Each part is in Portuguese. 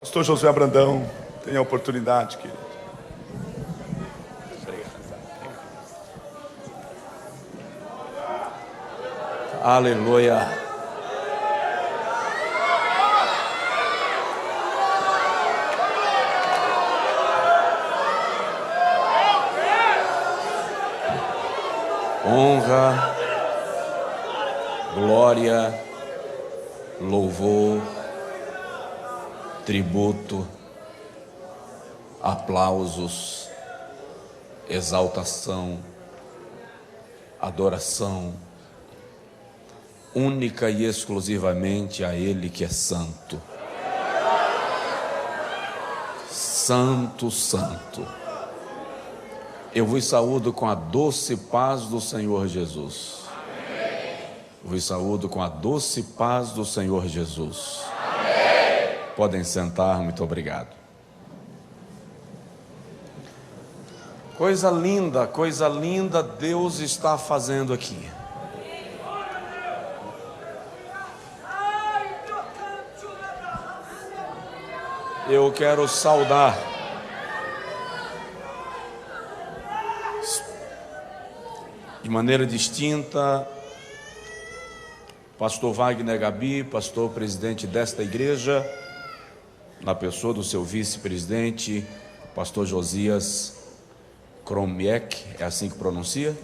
Pastor Josué Brandão, tem a oportunidade, querido. Aleluia. Honra, glória, louvor, tributo, aplausos, exaltação, adoração, única e exclusivamente a Ele que é santo. Santo, santo. Eu vos saúdo com a doce paz do Senhor Jesus. Vos saúdo com a doce paz do Senhor Jesus. Podem sentar, muito obrigado. Coisa linda Deus está fazendo aqui. Eu quero saudar de maneira distinta pastor Wagner Gabi, pastor presidente desta igreja, na pessoa do seu vice-presidente, pastor Josias Kromiek, é assim que pronuncia?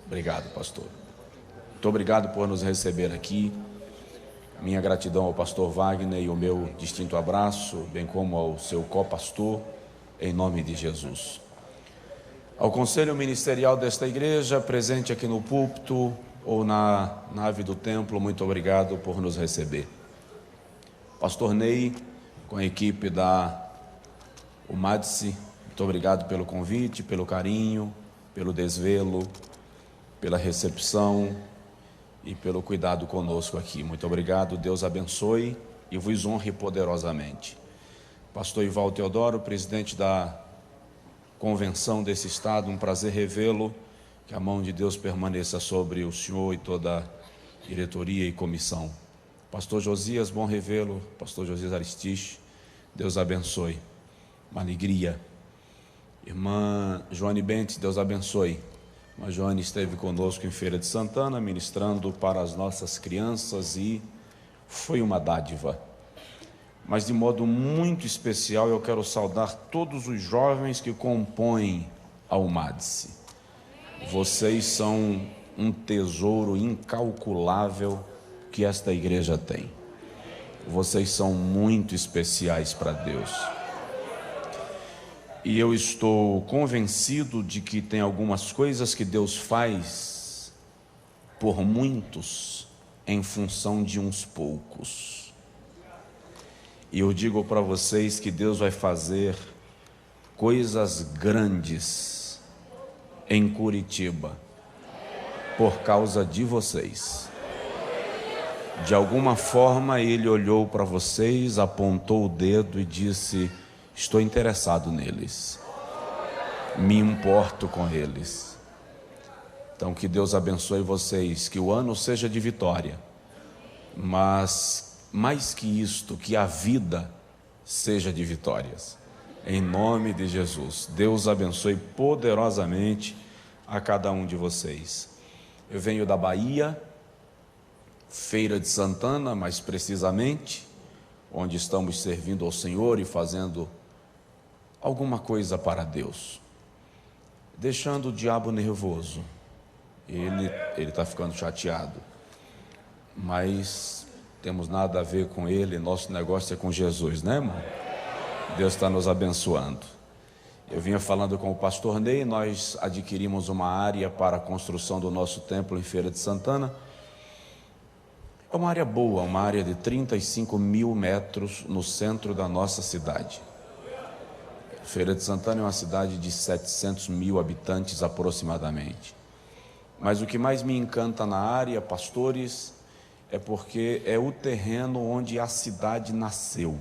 Obrigado, pastor. Muito obrigado por nos receber aqui. Minha gratidão ao pastor Wagner e o meu distinto abraço, bem como ao seu co-pastor, em nome de Jesus. Ao conselho ministerial desta igreja, presente aqui no púlpito ou na nave do templo, muito obrigado por nos receber. Pastor Ney, com a equipe da UMADSE, muito obrigado pelo convite, pelo carinho, pelo desvelo, pela recepção e pelo cuidado conosco aqui. Muito obrigado, Deus abençoe e vos honre poderosamente. Pastor Ival Teodoro, presidente da convenção desse estado, um prazer revê-lo, que a mão de Deus permaneça sobre o senhor e toda a diretoria e comissão. Pastor Josias, bom revê-lo, pastor Josias Aristiche, Deus abençoe, uma alegria. Irmã Joane Bentes, Deus abençoe. A Joane esteve conosco em Feira de Santana, ministrando para as nossas crianças e foi uma dádiva. Mas de modo muito especial eu quero saudar todos os jovens que compõem a UMADSE. Vocês são um tesouro incalculável que esta igreja tem. Vocês são muito especiais para Deus. E eu estou convencido de que tem algumas coisas que Deus faz por muitos em função de uns poucos. E eu digo para vocês que Deus vai fazer coisas grandes em Curitiba por causa de vocês. De alguma forma Ele olhou para vocês, apontou o dedo e disse: estou interessado neles, me importo com eles. Então que Deus abençoe vocês, que o ano seja de vitória, mas mais que isto, que a vida seja de vitórias, em nome de Jesus. Deus abençoe poderosamente a cada um de vocês. Eu venho da Bahia, Feira de Santana, mais precisamente, onde estamos servindo ao Senhor e fazendo alguma coisa para Deus, deixando o diabo nervoso. Ele está ficando chateado, mas temos nada a ver com ele, nosso negócio é com Jesus, né, irmão? Deus está nos abençoando. Eu vinha falando com o pastor Ney, nós adquirimos uma área para a construção do nosso templo em Feira de Santana. É uma área boa, uma área de 35 mil metros no centro da nossa cidade. Feira de Santana é uma cidade de 700 mil habitantes aproximadamente. Mas o que mais me encanta na área, pastores, é porque é o terreno onde a cidade nasceu.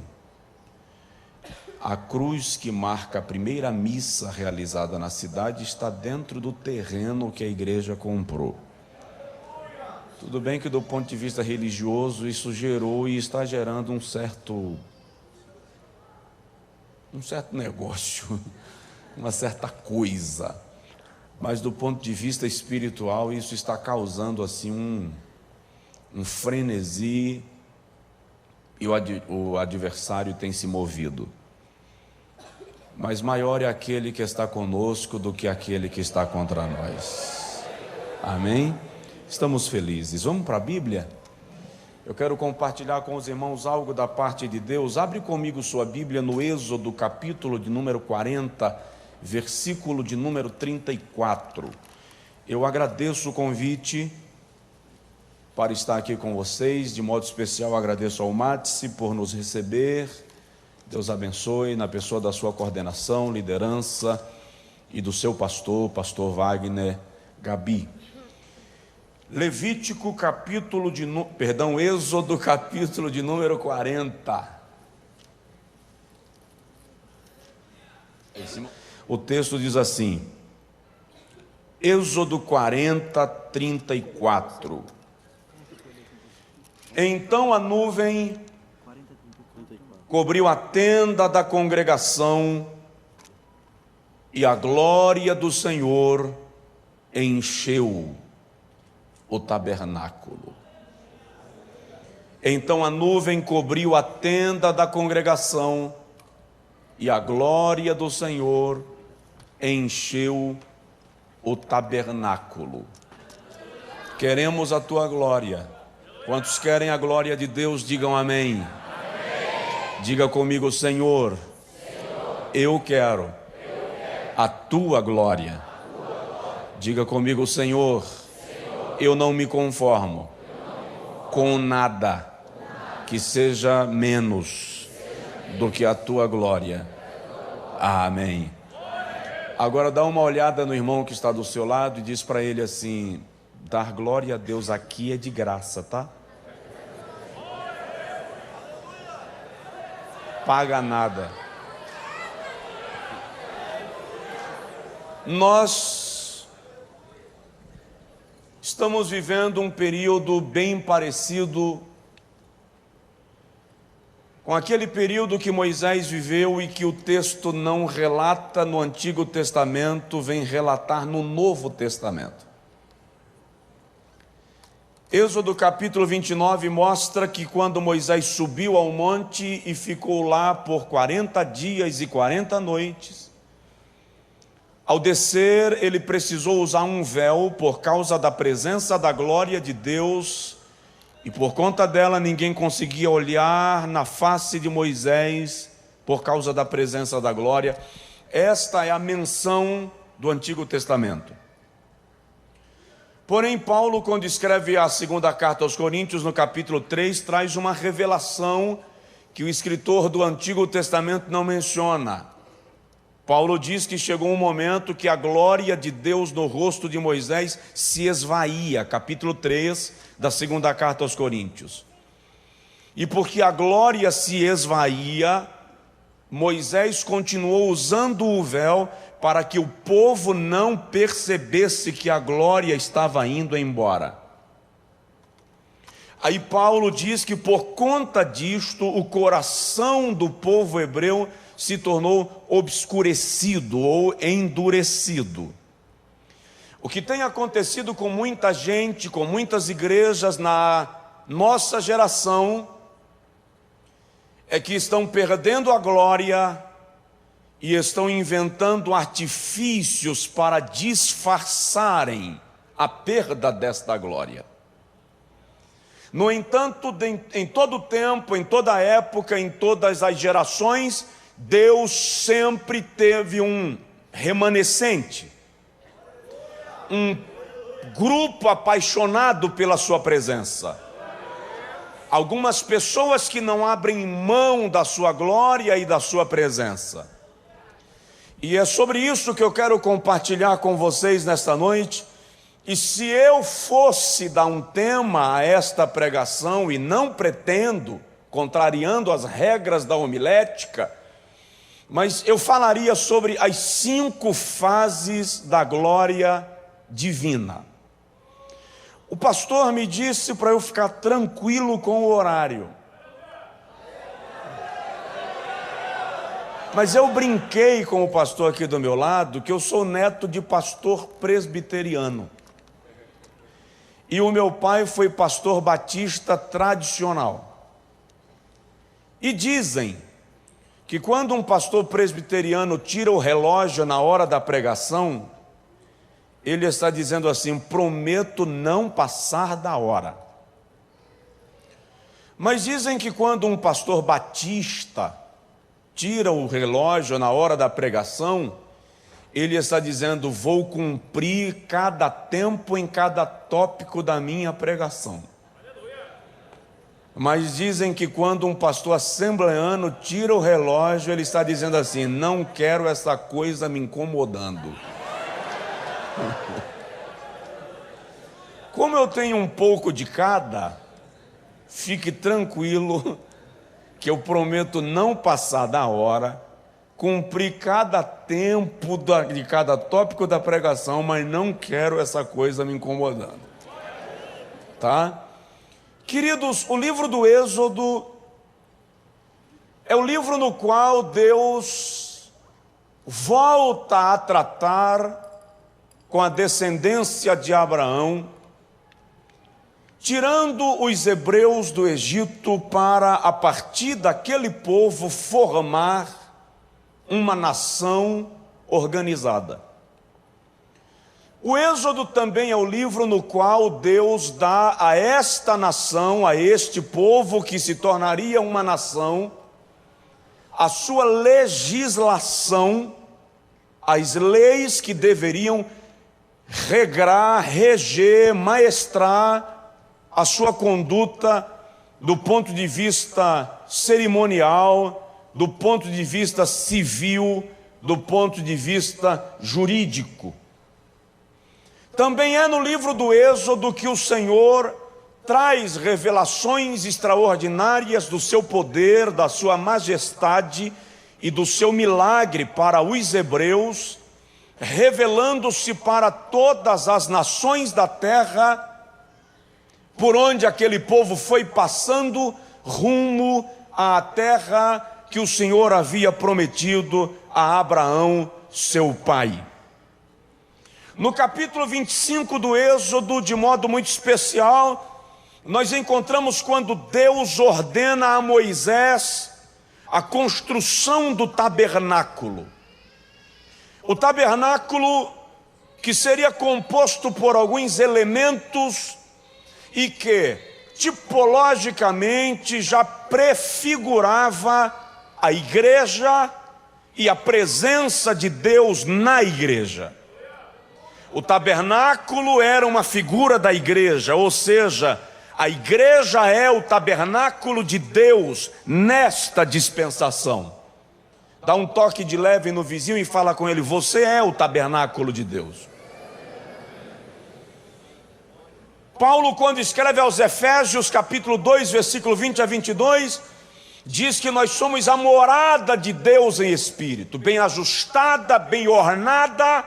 A cruz que marca a primeira missa realizada na cidade está dentro do terreno que a igreja comprou. Tudo bem que do ponto de vista religioso isso gerou e está gerando um certo um certo negócio, uma certa coisa. Mas do ponto de vista espiritual, isso está causando assim um frenesi, e o adversário tem se movido. Mas maior é aquele que está conosco do que aquele que está contra nós. Amém? Estamos felizes. Vamos para a Bíblia? Eu quero compartilhar com os irmãos algo da parte de Deus. Abre comigo sua Bíblia no Êxodo, capítulo de número 40, versículo de número 34. Eu agradeço o convite para estar aqui com vocês. De modo especial, agradeço ao Matse por nos receber. Deus abençoe na pessoa da sua coordenação, liderança e do seu pastor Wagner Gabi. Êxodo capítulo de número 40. O texto diz assim, Êxodo 40, 34. Então a nuvem cobriu a tenda da congregação e a glória do Senhor encheu o tabernáculo. Então a nuvem cobriu a tenda da congregação e a glória do Senhor encheu o tabernáculo. Queremos a tua glória. Quantos querem a glória de Deus, digam amém. Amém. Diga comigo, Senhor, eu quero a tua glória. Diga comigo, Senhor, eu não me conformo com nada que seja menos do que a tua glória. Amém. Agora dá uma olhada no irmão que está do seu lado e diz para ele assim: dar glória a Deus aqui é de graça, tá? Paga nada. Nós estamos vivendo um período bem parecido com aquele período que Moisés viveu e que o texto não relata no Antigo Testamento, vem relatar no Novo Testamento. Êxodo capítulo 29 mostra que quando Moisés subiu ao monte e ficou lá por 40 dias e 40 noites, ao descer ele precisou usar um véu por causa da presença da glória de Deus, e por conta dela ninguém conseguia olhar na face de Moisés por causa da presença da glória. Esta é a menção do Antigo Testamento. Porém, Paulo, quando escreve a segunda carta aos Coríntios, no capítulo 3, traz uma revelação que o escritor do Antigo Testamento não menciona. Paulo diz que chegou um momento que a glória de Deus no rosto de Moisés se esvaía, capítulo 3 da segunda carta aos Coríntios. E porque a glória se esvaía, Moisés continuou usando o véu para que o povo não percebesse que a glória estava indo embora. Aí Paulo diz que por conta disto, o coração do povo hebreu se tornou obscurecido ou endurecido. O que tem acontecido com muita gente, com muitas igrejas na nossa geração, é que estão perdendo a glória e estão inventando artifícios para disfarçarem a perda desta glória. No entanto, em todo tempo, em toda época, em todas as gerações, Deus sempre teve um remanescente, um grupo apaixonado pela sua presença. Algumas pessoas que não abrem mão da sua glória e da sua presença. E é sobre isso que eu quero compartilhar com vocês nesta noite. E se eu fosse dar um tema a esta pregação, e não pretendo, contrariando as regras da homilética, mas eu falaria sobre as 5 fases da glória divina. O pastor me disse para eu ficar tranquilo com o horário. Mas eu brinquei com o pastor aqui do meu lado que eu sou neto de pastor presbiteriano. E o meu pai foi pastor batista tradicional. E dizem que quando um pastor presbiteriano tira o relógio na hora da pregação, ele está dizendo assim: prometo não passar da hora. Mas dizem que quando um pastor batista tira o relógio na hora da pregação, ele está dizendo: vou cumprir cada tempo em cada tópico da minha pregação. Mas dizem que quando um pastor assembleano tira o relógio, ele está dizendo assim: não quero essa coisa me incomodando. Como eu tenho um pouco de cada, fique tranquilo que eu prometo não passar da hora, cumprir cada tempo de cada tópico da pregação, mas não quero essa coisa me incomodando. Tá? Queridos, o livro do Êxodo é o livro no qual Deus volta a tratar com a descendência de Abraão, tirando os hebreus do Egito para, a partir daquele povo, formar uma nação organizada. O Êxodo também é o livro no qual Deus dá a esta nação, a este povo que se tornaria uma nação, a sua legislação, as leis que deveriam regrar, reger, maestrar a sua conduta do ponto de vista cerimonial, do ponto de vista civil, do ponto de vista jurídico. Também é no livro do Êxodo que o Senhor traz revelações extraordinárias do seu poder, da sua majestade e do seu milagre para os hebreus, revelando-se para todas as nações da terra, por onde aquele povo foi passando rumo à terra que o Senhor havia prometido a Abraão, seu pai. No capítulo 25 do Êxodo, de modo muito especial, nós encontramos quando Deus ordena a Moisés a construção do tabernáculo. O tabernáculo que seria composto por alguns elementos e que tipologicamente já prefigurava a igreja e a presença de Deus na igreja. O tabernáculo era uma figura da igreja, ou seja, a igreja é o tabernáculo de Deus nesta dispensação. Dá um toque de leve no vizinho e fala com ele: você é o tabernáculo de Deus. Paulo, quando escreve aos Efésios, capítulo 2, versículo 20 a 22, diz que nós somos a morada de Deus em espírito, bem ajustada, bem ornada,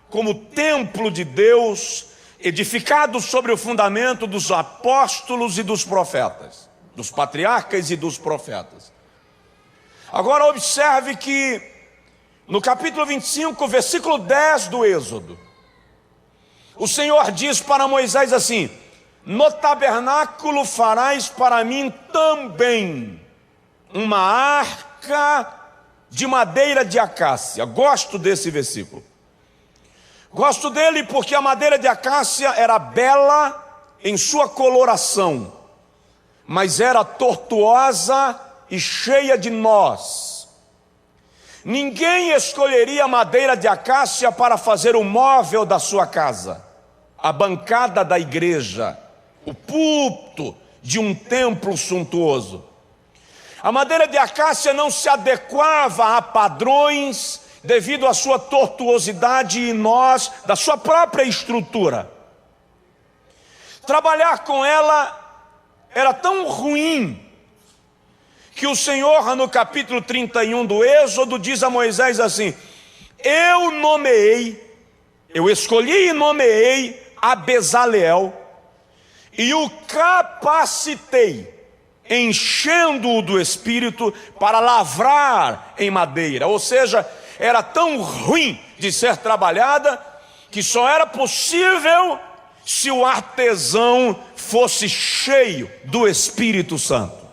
como templo de Deus, edificado sobre o fundamento dos apóstolos e dos profetas, dos patriarcas e dos profetas. Agora observe que no capítulo 25, versículo 10 do Êxodo, o Senhor diz para Moisés assim: no tabernáculo farás para mim também uma arca de madeira de acácia. Gosto desse versículo. Gosto dele porque a madeira de acácia era bela em sua coloração, mas era tortuosa e cheia de nós. Ninguém escolheria madeira de acácia para fazer o móvel da sua casa, a bancada da igreja, o púlpito de um templo suntuoso. A madeira de acácia não se adequava a padrões devido à sua tortuosidade e nós, da sua própria estrutura. Trabalhar com ela era tão ruim que o Senhor, no capítulo 31 do Êxodo, diz a Moisés assim: eu escolhi e nomeei a Bezaleel e o capacitei enchendo-o do Espírito para lavrar em madeira. Ou seja, era tão ruim de ser trabalhada que só era possível se o artesão fosse cheio do Espírito Santo.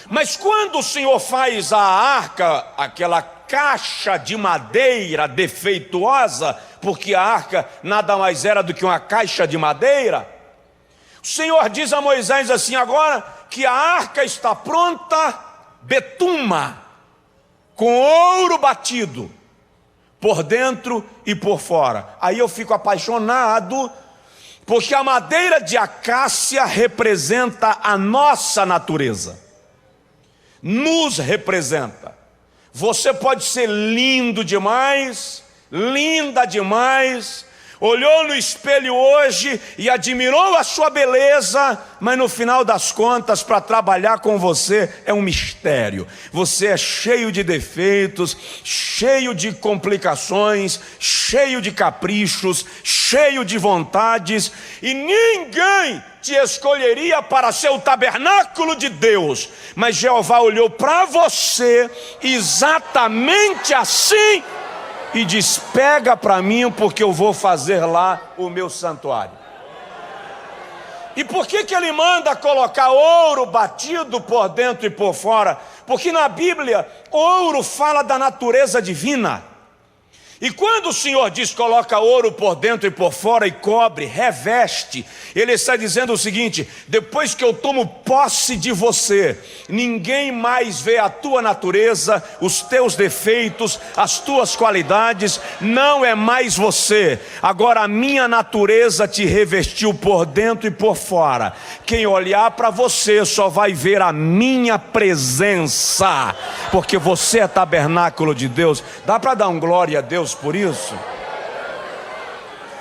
Mas quando o Senhor faz a arca, aquela caixa de madeira defeituosa, porque a arca nada mais era do que uma caixa de madeira, o Senhor diz a Moisés assim: agora que a arca está pronta, betuma, com ouro batido, por dentro e por fora. Aí eu fico apaixonado, porque a madeira de acácia representa a nossa natureza, nos representa. Você pode ser lindo demais, linda demais, olhou no espelho hoje e admirou a sua beleza, mas no final das contas, para trabalhar com você é um mistério. Você é cheio de defeitos, cheio de complicações, cheio de caprichos, cheio de vontades, e ninguém te escolheria para ser o tabernáculo de Deus, mas Jeová olhou para você exatamente assim e diz: pega para mim, porque eu vou fazer lá o meu santuário. E por que ele manda colocar ouro batido por dentro e por fora? Porque na Bíblia, ouro fala da natureza divina. E quando o Senhor diz coloca ouro por dentro e por fora e cobre, reveste, Ele está dizendo o seguinte: depois que eu tomo posse de você, ninguém mais vê a tua natureza, os teus defeitos, as tuas qualidades, não é mais você. Agora a minha natureza te revestiu por dentro e por fora. Quem olhar para você só vai ver a minha presença, porque você é tabernáculo de Deus. Dá para dar um glória a Deus por isso?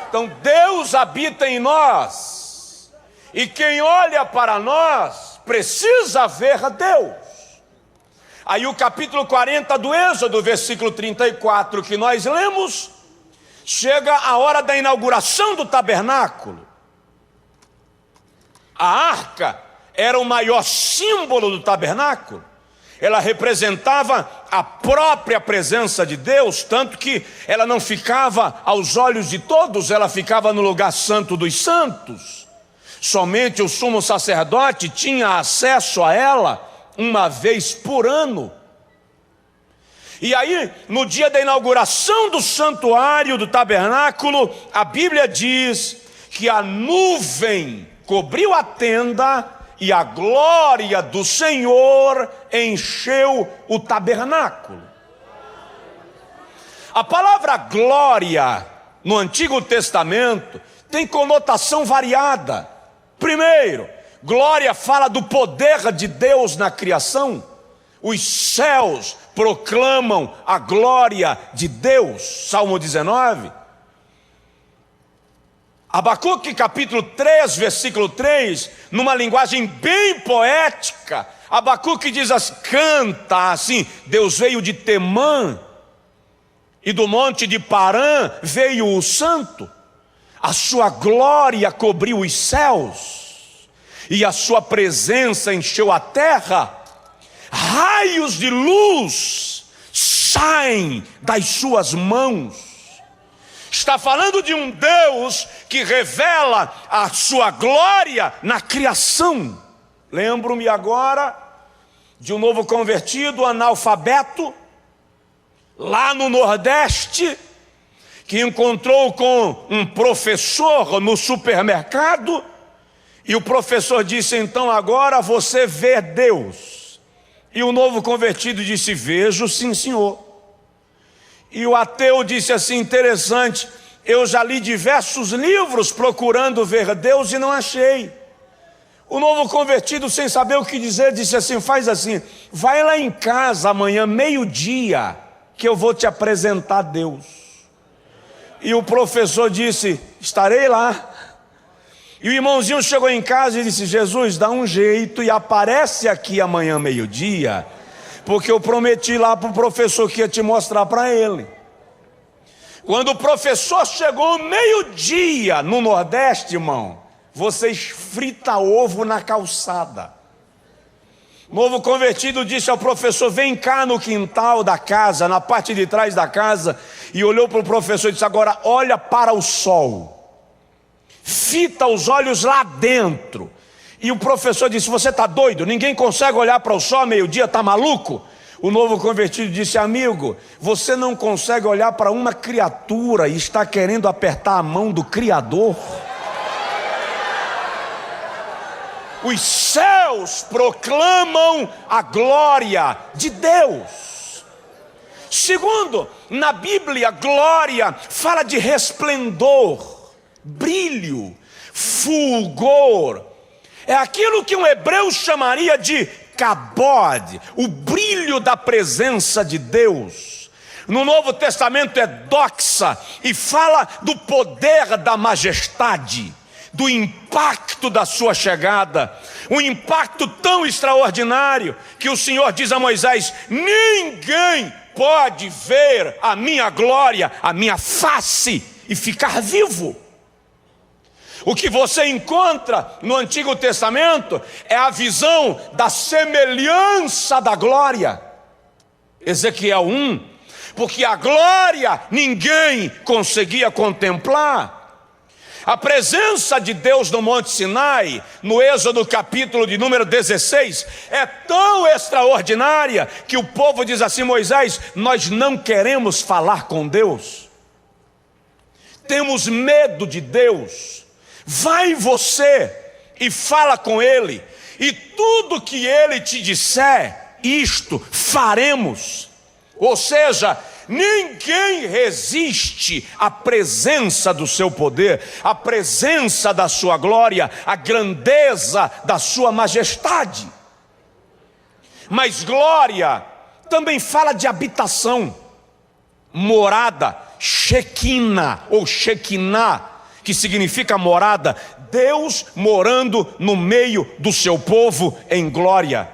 Então Deus habita em nós, e quem olha para nós precisa ver a Deus. Aí o capítulo 40 do Êxodo, versículo 34 que nós lemos, chega a hora da inauguração do tabernáculo. A arca era o maior símbolo do tabernáculo. Ela representava a própria presença de Deus, tanto que ela não ficava aos olhos de todos, ela ficava no lugar santo dos santos. Somente o sumo sacerdote tinha acesso a ela uma vez por ano. E aí, no dia da inauguração do santuário, do tabernáculo, a Bíblia diz que a nuvem cobriu a tenda e a glória do Senhor encheu o tabernáculo. A palavra glória no Antigo Testamento tem conotação variada. Primeiro, glória fala do poder de Deus na criação. Os céus proclamam a glória de Deus. Salmo 19. Abacuque capítulo 3, versículo 3, numa linguagem bem poética, Abacuque diz assim, canta assim: Deus veio de Temã, e do monte de Parã veio o santo. A sua glória cobriu os céus, e a sua presença encheu a terra. Raios de luz saem das suas mãos. Está falando de um Deus que revela a sua glória na criação. Lembro-me agora de um novo convertido, analfabeto, lá no Nordeste, que encontrou com um professor no supermercado, e o professor disse: então agora você vê Deus. E o novo convertido disse: vejo sim, senhor. E o ateu disse assim: interessante, eu já li diversos livros procurando ver Deus e não achei. O novo convertido, sem saber o que dizer, disse assim: faz assim, vai lá em casa amanhã, meio-dia, que eu vou te apresentar Deus. E o professor disse: estarei lá. E o irmãozinho chegou em casa e disse: Jesus, dá um jeito e aparece aqui amanhã, meio-dia, porque eu prometi lá para o professor que ia te mostrar para ele. Quando o professor chegou meio-dia no Nordeste, irmão, vocês fritam ovo na calçada. Novo convertido disse ao professor: vem cá no quintal da casa, na parte de trás da casa, e olhou para o professor e disse: agora olha para o sol, fita os olhos lá dentro. E o professor disse: você está doido? Ninguém consegue olhar para o sol meio-dia, está maluco? O novo convertido disse: amigo, você não consegue olhar para uma criatura e está querendo apertar a mão do Criador? Os céus proclamam a glória de Deus. Segundo, na Bíblia, glória fala de resplendor, brilho, fulgor. É aquilo que um hebreu chamaria de kabod, o brilho da presença de Deus. No Novo Testamento é doxa, e fala do poder da majestade, do impacto da sua chegada, um impacto tão extraordinário que o Senhor diz a Moisés: ninguém pode ver a minha glória, a minha face e ficar vivo. O que você encontra no Antigo Testamento é a visão da semelhança da glória. Ezequiel 1, porque a glória ninguém conseguia contemplar. A presença de Deus no Monte Sinai, no Êxodo capítulo de número 16, é tão extraordinária que o povo diz assim: Moisés, nós não queremos falar com Deus, temos medo de Deus. Vai você e fala com Ele, e tudo que Ele te disser, isto faremos. Ou seja, ninguém resiste à presença do seu poder, à presença da sua glória, à grandeza da sua majestade. Mas glória também fala de habitação, morada, Shekinah ou Shekinah, que significa morada, Deus morando no meio do seu povo em glória.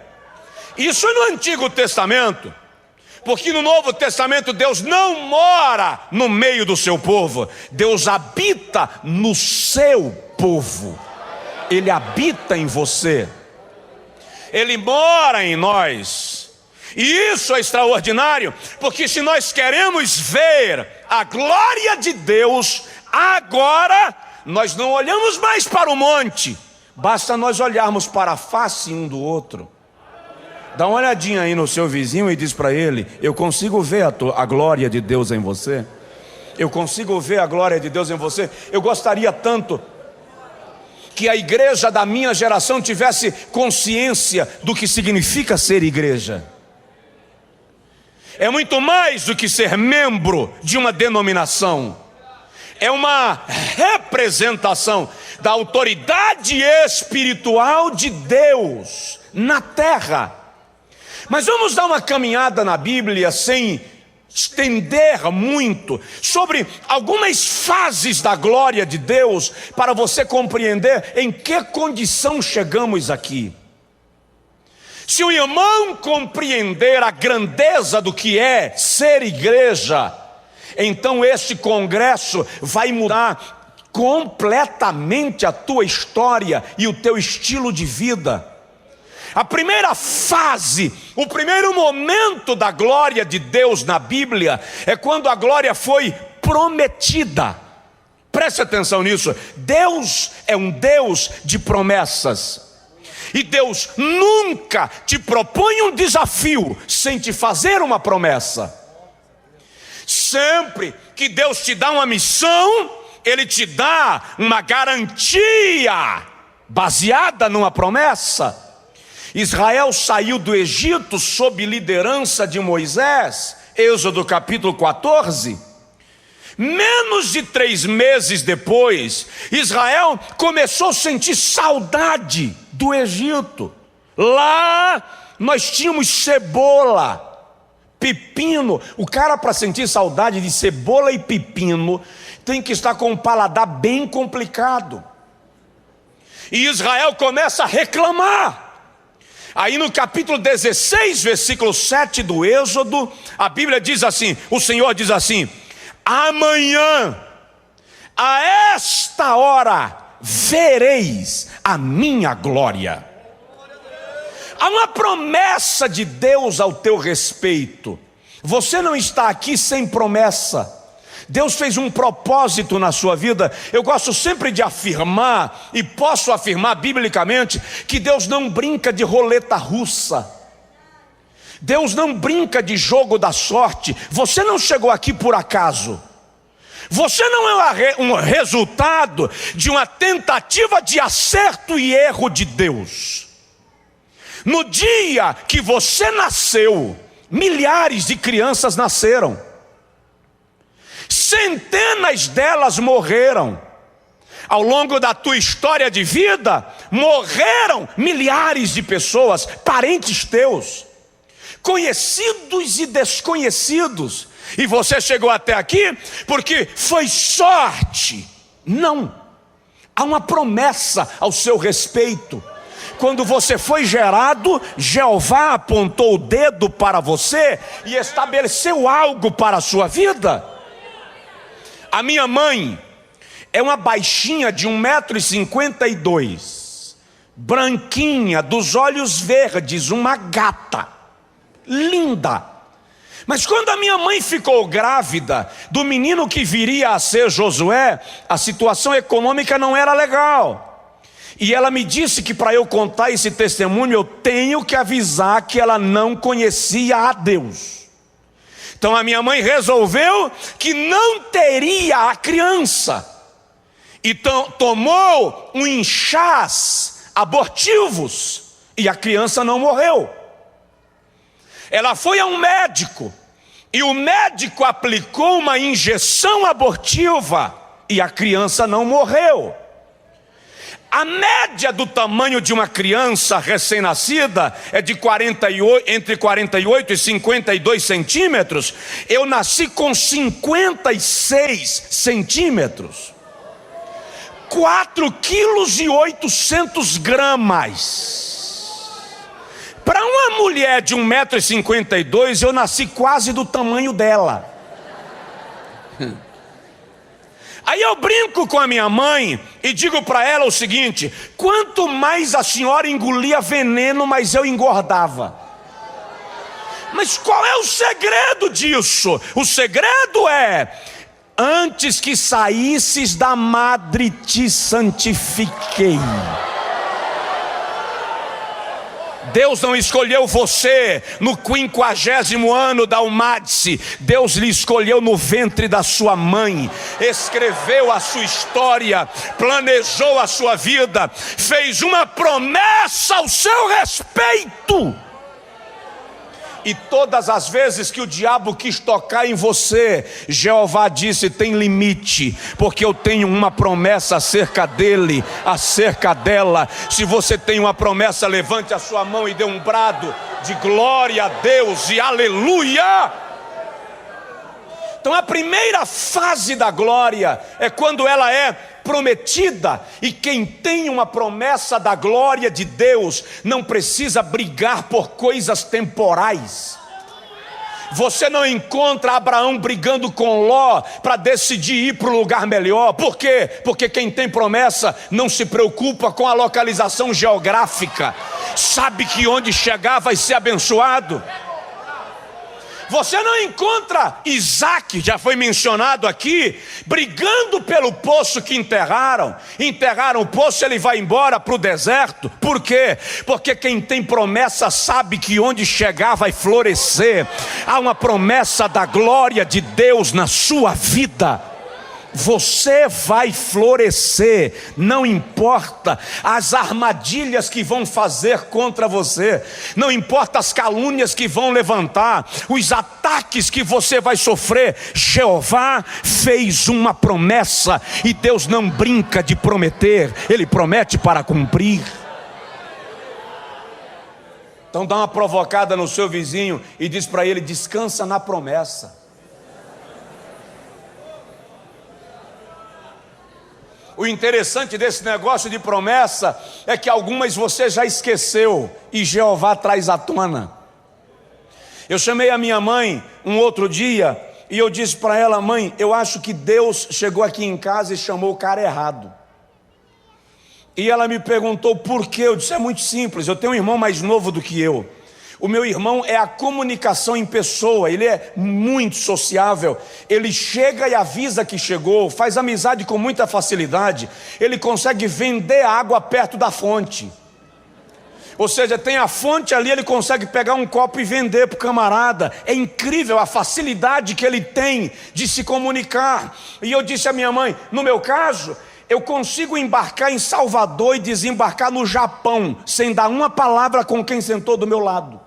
Isso é no Antigo Testamento, porque no Novo Testamento Deus não mora no meio do seu povo, Deus habita no seu povo. Ele habita em você, Ele mora em nós. E isso é extraordinário, porque se nós queremos ver a glória de Deus, agora nós não olhamos mais para o monte, basta nós olharmos para a face um do outro. Dá uma olhadinha aí no seu vizinho e diz para ele: eu consigo ver a glória de Deus em você. Eu consigo ver a glória de Deus em você. Eu gostaria tanto que a igreja da minha geração tivesse consciência do que significa ser igreja. É muito mais do que ser membro de uma denominação. É uma representação da autoridade espiritual de Deus na terra. Mas vamos dar uma caminhada na Bíblia sem estender muito sobre algumas fases da glória de Deus, para você compreender em que condição chegamos aqui. Se o irmão compreender a grandeza do que é ser igreja, então este congresso vai mudar completamente a tua história e o teu estilo de vida. A primeira fase, o primeiro momento da glória de Deus na Bíblia é quando a glória foi prometida. Preste atenção nisso. Deus é um Deus de promessas. E Deus nunca te propõe um desafio sem te fazer uma promessa. Sempre que Deus te dá uma missão, Ele te dá uma garantia baseada numa promessa. Israel saiu do Egito sob liderança de Moisés, Êxodo capítulo 14. Menos de 3 meses depois, Israel começou a sentir saudade do Egito. Lá nós tínhamos cebola, pepino. O cara, para sentir saudade de cebola e pepino, tem que estar com um paladar bem complicado. E Israel começa a reclamar. Aí no capítulo 16, versículo 7 do Êxodo, a Bíblia diz assim, o Senhor diz assim: amanhã, a esta hora, vereis a minha glória. Há uma promessa de Deus ao teu respeito. Você não está aqui sem promessa. Deus fez um propósito na sua vida. Eu gosto sempre de afirmar, e posso afirmar biblicamente, que Deus não brinca de roleta russa. Deus não brinca de jogo da sorte. Você não chegou aqui por acaso. Você não é um resultado de uma tentativa de acerto e erro de Deus. No dia que você nasceu, milhares de crianças nasceram. Centenas delas morreram. Ao longo da tua história de vida, morreram milhares de pessoas, parentes teus, conhecidos e desconhecidos. E você chegou até aqui porque foi sorte. Não. Há uma promessa ao seu respeito. Quando você foi gerado, Jeová apontou o dedo para você e estabeleceu algo para a sua vida. A minha mãe é uma baixinha de 1,52 m, branquinha, dos olhos verdes, uma gata, linda. Mas quando a minha mãe ficou grávida do menino que viria a ser Josué, a situação econômica não era legal. E ela me disse que para eu contar esse testemunho, eu tenho que avisar que ela não conhecia a Deus. Então a minha mãe resolveu que não teria a criança. Então tomou um enxás abortivos e a criança não morreu. Ela foi a um médico e o médico aplicou uma injeção abortiva e a criança não morreu. A média do tamanho de uma criança recém-nascida é de entre 48 e 52 centímetros. Eu nasci com 56 centímetros. 4,8 kg. Para uma mulher de 1,52 m, eu nasci quase do tamanho dela. Aí eu brinco com a minha mãe e digo para ela o seguinte: quanto mais a senhora engolia veneno, mais eu engordava. Mas qual é o segredo disso? O segredo é: antes que saísses da madre te santifiquei. Deus não escolheu você no 50º ano da Umadse. Deus lhe escolheu no ventre da sua mãe. Escreveu a sua história, planejou a sua vida, fez uma promessa ao seu respeito. E todas as vezes que o diabo quis tocar em você, Jeová disse: tem limite, porque eu tenho uma promessa acerca dele, acerca dela. Se você tem uma promessa, levante a sua mão e dê um brado de glória a Deus e aleluia. Então a primeira fase da glória é quando ela é prometida, e quem tem uma promessa da glória de Deus não precisa brigar por coisas temporais. Você não encontra Abraão brigando com Ló para decidir ir para o lugar melhor. Por quê? Porque quem tem promessa não se preocupa com a localização geográfica, sabe que onde chegar vai ser abençoado. Você não encontra Isaac, já foi mencionado aqui, brigando pelo poço que enterraram. Enterraram o poço, ele vai embora para o deserto. Por quê? Porque quem tem promessa sabe que onde chegar vai florescer. Há uma promessa da glória de Deus na sua vida. Você vai florescer, não importa as armadilhas que vão fazer contra você, não importa as calúnias que vão levantar, os ataques que você vai sofrer. Jeová fez uma promessa e Deus não brinca de prometer, Ele promete para cumprir. Então dá uma provocada no seu vizinho e diz para ele: descansa na promessa. O interessante desse negócio de promessa é que algumas você já esqueceu e Jeová traz à tona. Eu chamei a minha mãe um outro dia e eu disse para ela: mãe, eu acho que Deus chegou aqui em casa e chamou o cara errado. E ela me perguntou por quê. Eu disse, é muito simples, eu tenho um irmão mais novo do que eu. O meu irmão é a comunicação em pessoa, ele é muito sociável, ele chega e avisa que chegou, faz amizade com muita facilidade, ele consegue vender água perto da fonte. Ou seja, tem a fonte ali, ele consegue pegar um copo e vender para o camarada. É incrível a facilidade que ele tem de se comunicar. E eu disse à minha mãe, no meu caso, eu consigo embarcar em Salvador e desembarcar no Japão, sem dar uma palavra com quem sentou do meu lado.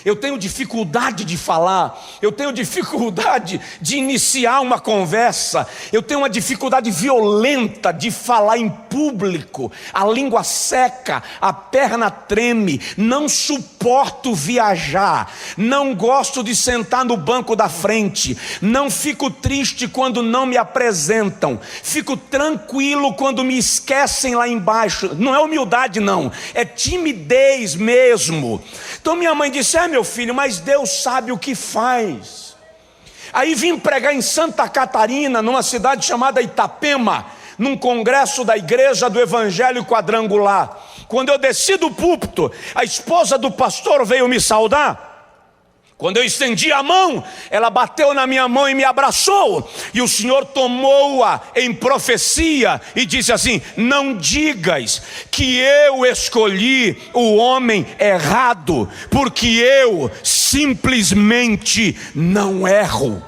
Eu tenho dificuldade de falar, eu tenho dificuldade de iniciar uma conversa, eu tenho uma dificuldade violenta de falar em público, a língua seca, a perna treme, não suporto viajar, não gosto de sentar no banco da frente, não fico triste quando não me apresentam, fico tranquilo quando me esquecem lá embaixo. Não é humildade não, é timidez mesmo. Então minha mãe disse, meu filho, mas Deus sabe o que faz. Aí vim pregar em Santa Catarina, numa cidade chamada Itapema, num congresso da igreja do Evangelho Quadrangular. Quando eu desci do púlpito, a esposa do pastor veio me saudar. Quando eu estendi a mão, ela bateu na minha mão e me abraçou. E o Senhor tomou-a em profecia e disse assim, não digas que eu escolhi o homem errado, porque eu simplesmente não erro.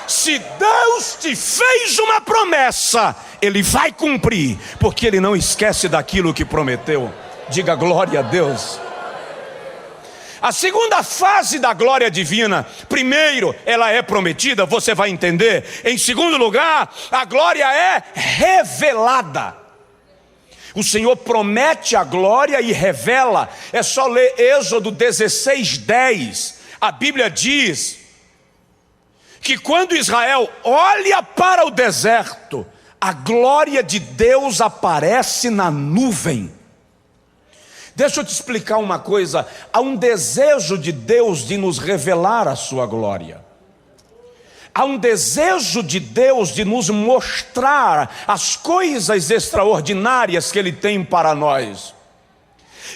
Se Deus te fez uma promessa, Ele vai cumprir, porque Ele não esquece daquilo que prometeu. Diga glória a Deus. A segunda fase da glória divina, primeiro, ela é prometida, você vai entender. Em segundo lugar, a glória é revelada. O Senhor promete a glória e revela. É só ler Êxodo 16:10. A Bíblia diz que quando Israel olha para o deserto, a glória de Deus aparece na nuvem. Deixa eu te explicar uma coisa, há um desejo de Deus de nos revelar a sua glória. Há um desejo de Deus de nos mostrar as coisas extraordinárias que Ele tem para nós.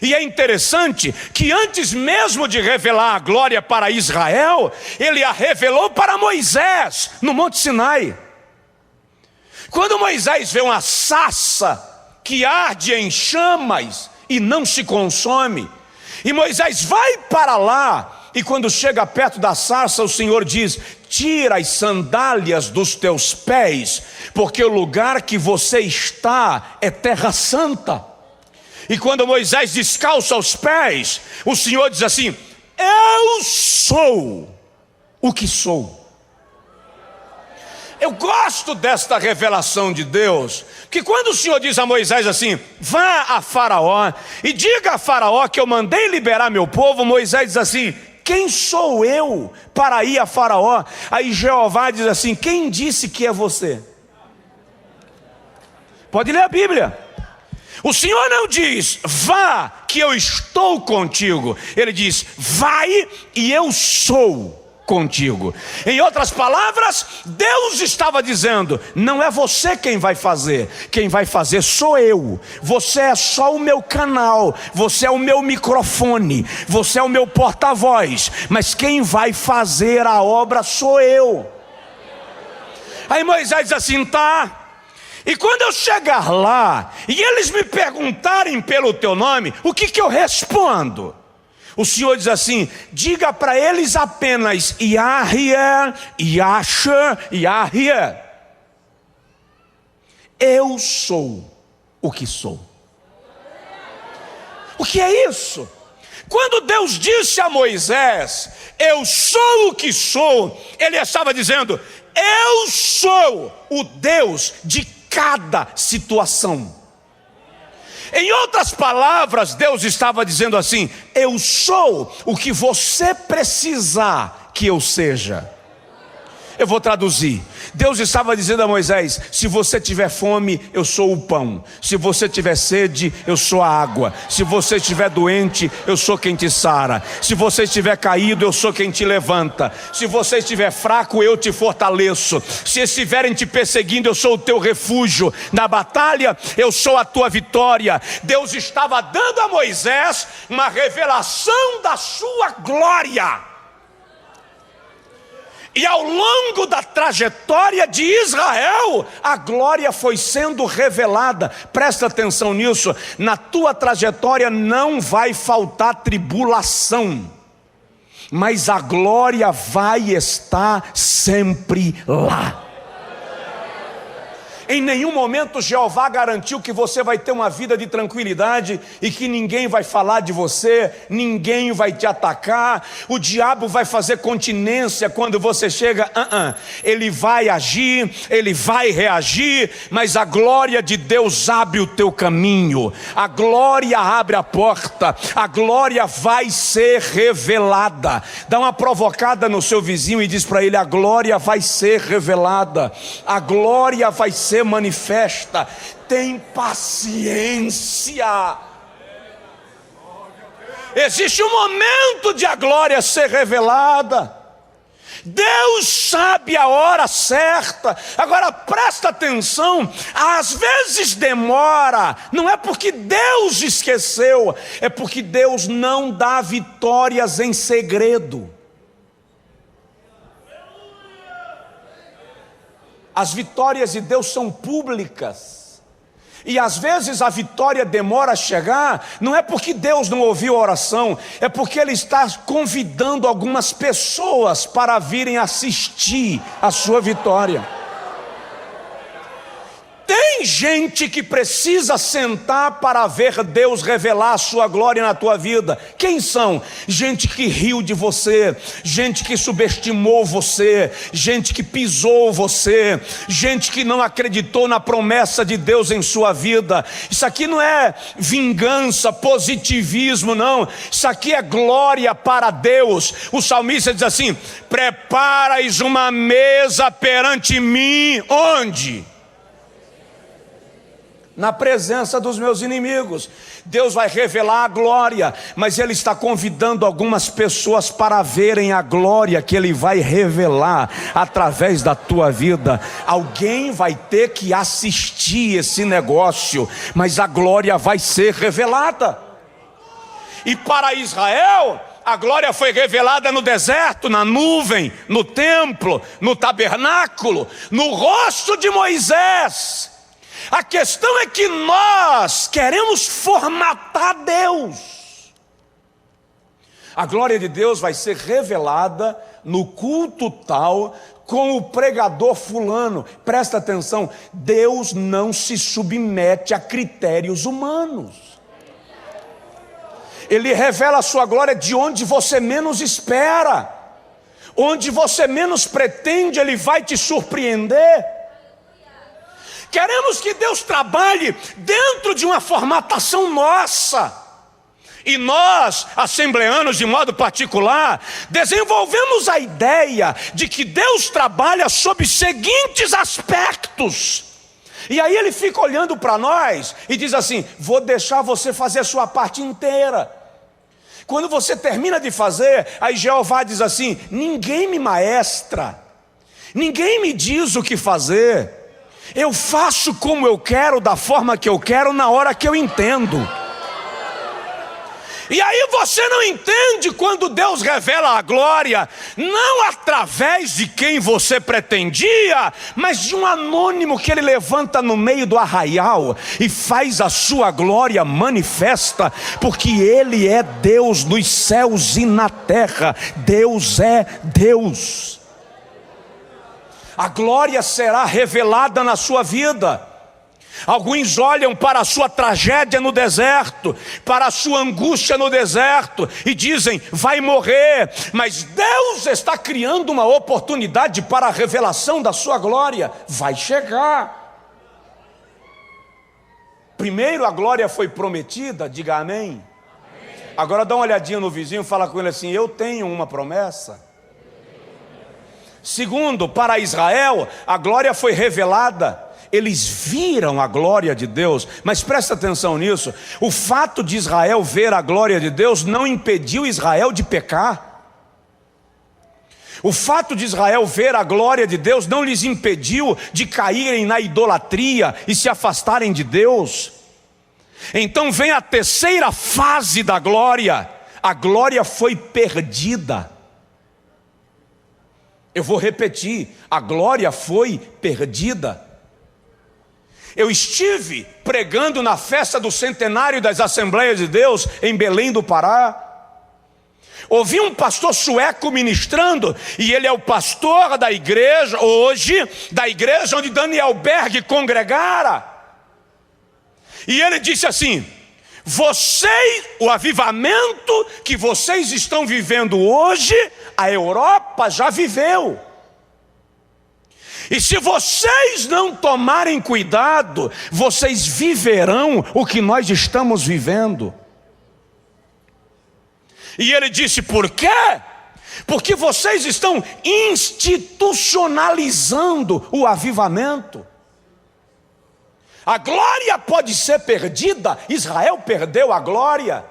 E é interessante que antes mesmo de revelar a glória para Israel, Ele a revelou para Moisés, no Monte Sinai. Quando Moisés vê uma sarça que arde em chamas e não se consome, e Moisés vai para lá, e quando chega perto da sarça, o Senhor diz, tira as sandálias dos teus pés, porque o lugar que você está é terra santa. E quando Moisés descalça os pés, o Senhor diz assim, eu sou o que sou. Eu gosto desta revelação de Deus, que quando o Senhor diz a Moisés assim, vá a Faraó e diga a Faraó que eu mandei liberar meu povo, Moisés diz assim, quem sou eu para ir a Faraó? Aí Jeová diz assim, quem disse que é você? Pode ler a Bíblia. O Senhor não diz, vá que eu estou contigo. Ele diz, vai e eu sou contigo. Em outras palavras, Deus estava dizendo, não é você quem vai fazer sou eu. Você é só o meu canal, você é o meu microfone, você é o meu porta-voz, mas quem vai fazer a obra sou eu. Aí Moisés diz assim, tá. E quando eu chegar lá e eles me perguntarem pelo teu nome, o que eu respondo? O Senhor diz assim, diga para eles apenas Yahweh, Yahshua, Yahweh. Eu sou o que sou. O que é isso? Quando Deus disse a Moisés, eu sou o que sou, Ele estava dizendo, eu sou o Deus de cada situação. Em outras palavras, Deus estava dizendo assim, eu sou o que você precisar que eu seja. Eu vou traduzir. Deus estava dizendo a Moisés: se você tiver fome, eu sou o pão. Se você tiver sede, eu sou a água. Se você estiver doente, eu sou quem te sara. Se você estiver caído, eu sou quem te levanta. Se você estiver fraco, eu te fortaleço. Se estiverem te perseguindo, eu sou o teu refúgio. Na batalha, eu sou a tua vitória. Deus estava dando a Moisés uma revelação da sua glória. E ao longo da trajetória de Israel, a glória foi sendo revelada. Presta atenção nisso. Na tua trajetória não vai faltar tribulação, mas a glória vai estar sempre lá. Em nenhum momento Jeová garantiu que você vai ter uma vida de tranquilidade e que ninguém vai falar de você, ninguém vai te atacar. O diabo vai fazer continência quando você chega. Ele vai agir, ele vai reagir, mas a glória de Deus abre o teu caminho. A glória abre a porta. A glória vai ser revelada. Dá uma provocada no seu vizinho e diz para ele: a glória vai ser revelada. A glória vai ser manifesta. Tem paciência. Existe um momento de a glória ser revelada. Deus sabe a hora certa. Agora presta atenção, às vezes demora. Não é porque Deus esqueceu, é porque Deus não dá vitórias em segredo. As vitórias de Deus são públicas. E às vezes a vitória demora a chegar, não é porque Deus não ouviu a oração, é porque Ele está convidando algumas pessoas para virem assistir a sua vitória. Tem gente que precisa sentar para ver Deus revelar a sua glória na tua vida. Quem são? Gente que riu de você, gente que subestimou você, gente que pisou você, gente que não acreditou na promessa de Deus em sua vida. Isso aqui não é vingança, positivismo, não. Isso aqui é glória para Deus. O salmista diz assim: preparais uma mesa perante mim, onde? Na presença dos meus inimigos. Deus vai revelar a glória, mas Ele está convidando algumas pessoas para verem a glória que Ele vai revelar através da tua vida. Alguém vai ter que assistir esse negócio, mas a glória vai ser revelada. E para Israel, a glória foi revelada no deserto, na nuvem, no templo, no tabernáculo, no rosto de Moisés. A questão é que nós queremos formatar Deus. A glória de Deus vai ser revelada no culto tal, com o pregador fulano. Presta atenção, Deus não se submete a critérios humanos. Ele revela a sua glória de onde você menos espera. Onde você menos pretende, Ele vai te surpreender. Queremos que Deus trabalhe dentro de uma formatação nossa. E nós, assembleanos de modo particular, desenvolvemos a ideia de que Deus trabalha sob seguintes aspectos. E aí Ele fica olhando para nós e diz assim: vou deixar você fazer a sua parte inteira. Quando você termina de fazer, aí Jeová diz assim: ninguém me maestra, ninguém me diz o que fazer. Eu faço como eu quero, da forma que eu quero, na hora que eu entendo. E aí você não entende quando Deus revela a glória, não através de quem você pretendia, mas de um anônimo que Ele levanta no meio do arraial e faz a sua glória manifesta, porque Ele é Deus nos céus e na terra. Deus é Deus. A glória será revelada na sua vida. Alguns olham para a sua tragédia no deserto, para a sua angústia no deserto e dizem: vai morrer. Mas Deus está criando uma oportunidade para a revelação da sua glória. Vai chegar. Primeiro a glória foi prometida, diga amém. Agora dá uma olhadinha no vizinho e fala com ele assim: eu tenho uma promessa. Segundo, para Israel, a glória foi revelada. Eles viram a glória de Deus. Mas presta atenção nisso. O fato de Israel ver a glória de Deus não impediu Israel de pecar. O fato de Israel ver a glória de Deus não lhes impediu de caírem na idolatria e se afastarem de Deus. Então vem a terceira fase da glória. A glória foi perdida. Eu vou repetir, a glória foi perdida. Eu estive pregando na festa do centenário das Assembleias de Deus em Belém do Pará. Ouvi um pastor sueco ministrando, e ele é o pastor da igreja, hoje, da igreja onde Daniel Berg congregara. E ele disse assim: o avivamento que vocês estão vivendo hoje, a Europa já viveu. E se vocês não tomarem cuidado, vocês viverão o que nós estamos vivendo. E ele disse: por quê? Porque vocês estão institucionalizando o avivamento. A glória pode ser perdida. Israel perdeu a glória.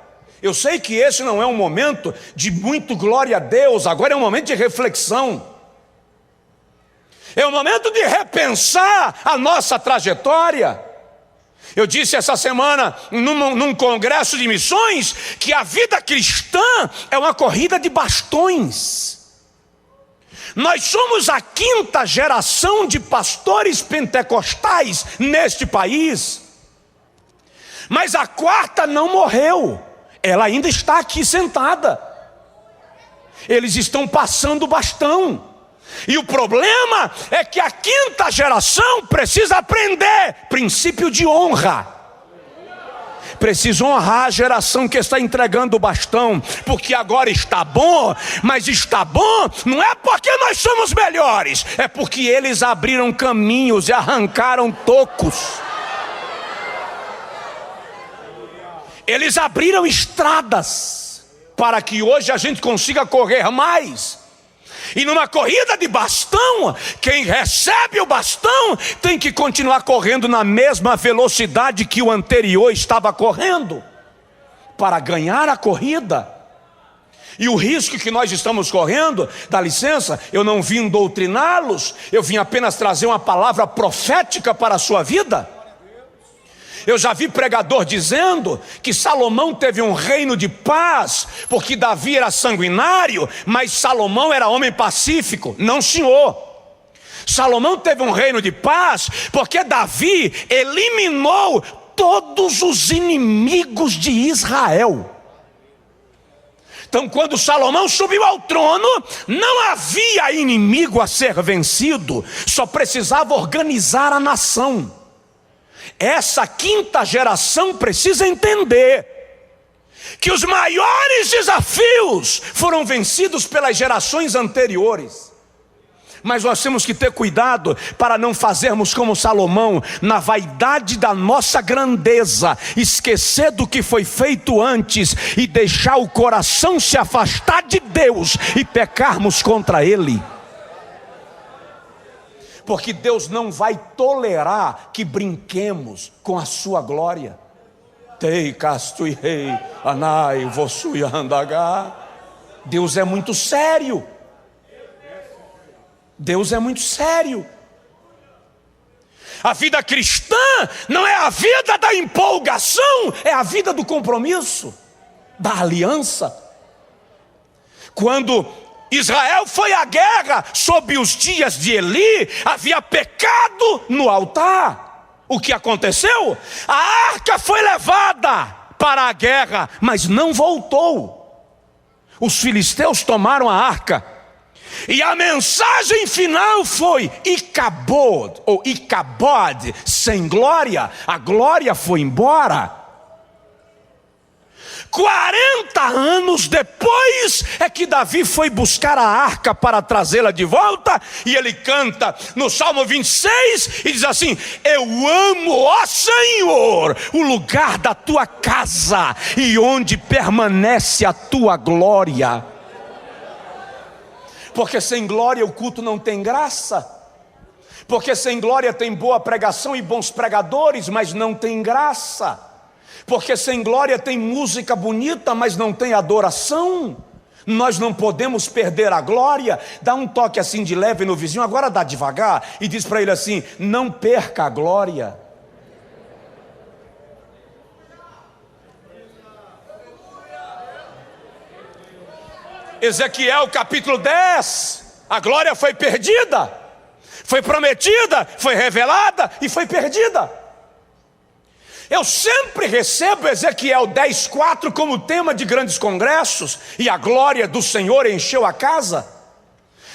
Eu sei que esse não é um momento de muito glória a Deus, agora é um momento de reflexão. É o momento de repensar a nossa trajetória. Eu disse essa semana, num congresso de missões, que a vida cristã é uma corrida de bastões. Nós somos a 5ª geração de pastores pentecostais neste país. Mas a 4ª não morreu. Ela ainda está aqui sentada. Eles estão passando o bastão. E o problema é que a 5ª geração precisa aprender princípio de honra. Precisa honrar a geração que está entregando o bastão, porque agora está bom, mas está bom não é porque nós somos melhores, é porque eles abriram caminhos e arrancaram tocos. Eles abriram estradas para que hoje a gente consiga correr mais. E numa corrida de bastão, quem recebe o bastão tem que continuar correndo na mesma velocidade que o anterior estava correndo, para ganhar a corrida. E o risco que nós estamos correndo, dá licença, eu não vim doutriná-los, eu vim apenas trazer uma palavra profética para a sua vida. Eu já vi pregador dizendo que Salomão teve um reino de paz porque Davi era sanguinário, mas Salomão era homem pacífico. Não, senhor. Salomão teve um reino de paz porque Davi eliminou todos os inimigos de Israel. Então, quando Salomão subiu ao trono, não havia inimigo a ser vencido, só precisava organizar a nação. Essa 5ª geração precisa entender que os maiores desafios foram vencidos pelas gerações anteriores. Mas nós temos que ter cuidado para não fazermos como Salomão, na vaidade da nossa grandeza, esquecer do que foi feito antes e deixar o coração se afastar de Deus e pecarmos contra Ele. Porque Deus não vai tolerar que brinquemos com a sua glória. Tei castui rei, anai vossui andagá. Deus é muito sério. Deus é muito sério. A vida cristã não é a vida da empolgação, é a vida do compromisso, da aliança. Quando Israel foi à guerra sob os dias de Eli, havia pecado no altar. O que aconteceu? A arca foi levada para a guerra, mas não voltou. Os filisteus tomaram a arca. E a mensagem final foi Icabod, ou Icabod, sem glória. A glória foi embora. 40 anos depois é que Davi foi buscar a arca para trazê-la de volta, e ele canta no Salmo 26 e diz assim: eu amo, ó Senhor, o lugar da tua casa e onde permanece a tua glória. Porque sem glória o culto não tem graça. Porque sem glória tem boa pregação e bons pregadores, mas não tem graça. Porque sem glória tem música bonita, mas não tem adoração. Nós não podemos perder a glória. Dá um toque assim de leve no vizinho, agora dá devagar, e diz para ele assim: não perca a glória. Ezequiel capítulo 10, a glória foi perdida, foi prometida, foi revelada e foi perdida. Eu sempre recebo Ezequiel 10:4 como tema de grandes congressos, e a glória do Senhor encheu a casa.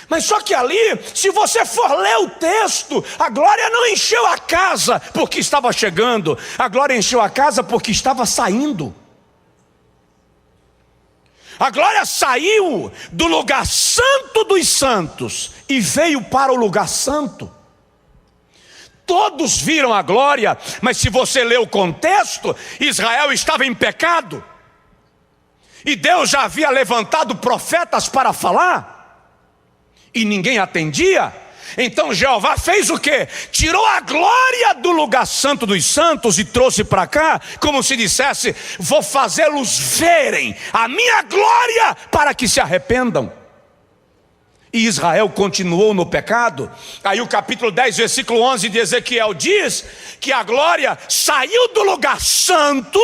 Mas só que ali, se você for ler o texto, a glória não encheu a casa porque estava chegando, a glória encheu a casa porque estava saindo. A glória saiu do lugar santo dos santos e veio para o lugar santo. Todos viram a glória, mas se você ler o contexto, Israel estava em pecado. E Deus já havia levantado profetas para falar, e ninguém atendia. Então Jeová fez o quê? Tirou a glória do lugar santo dos santos e trouxe para cá, como se dissesse: vou fazê-los verem a minha glória para que se arrependam. E Israel continuou no pecado. Aí o capítulo 10, versículo 11 de Ezequiel diz que a glória saiu do lugar santo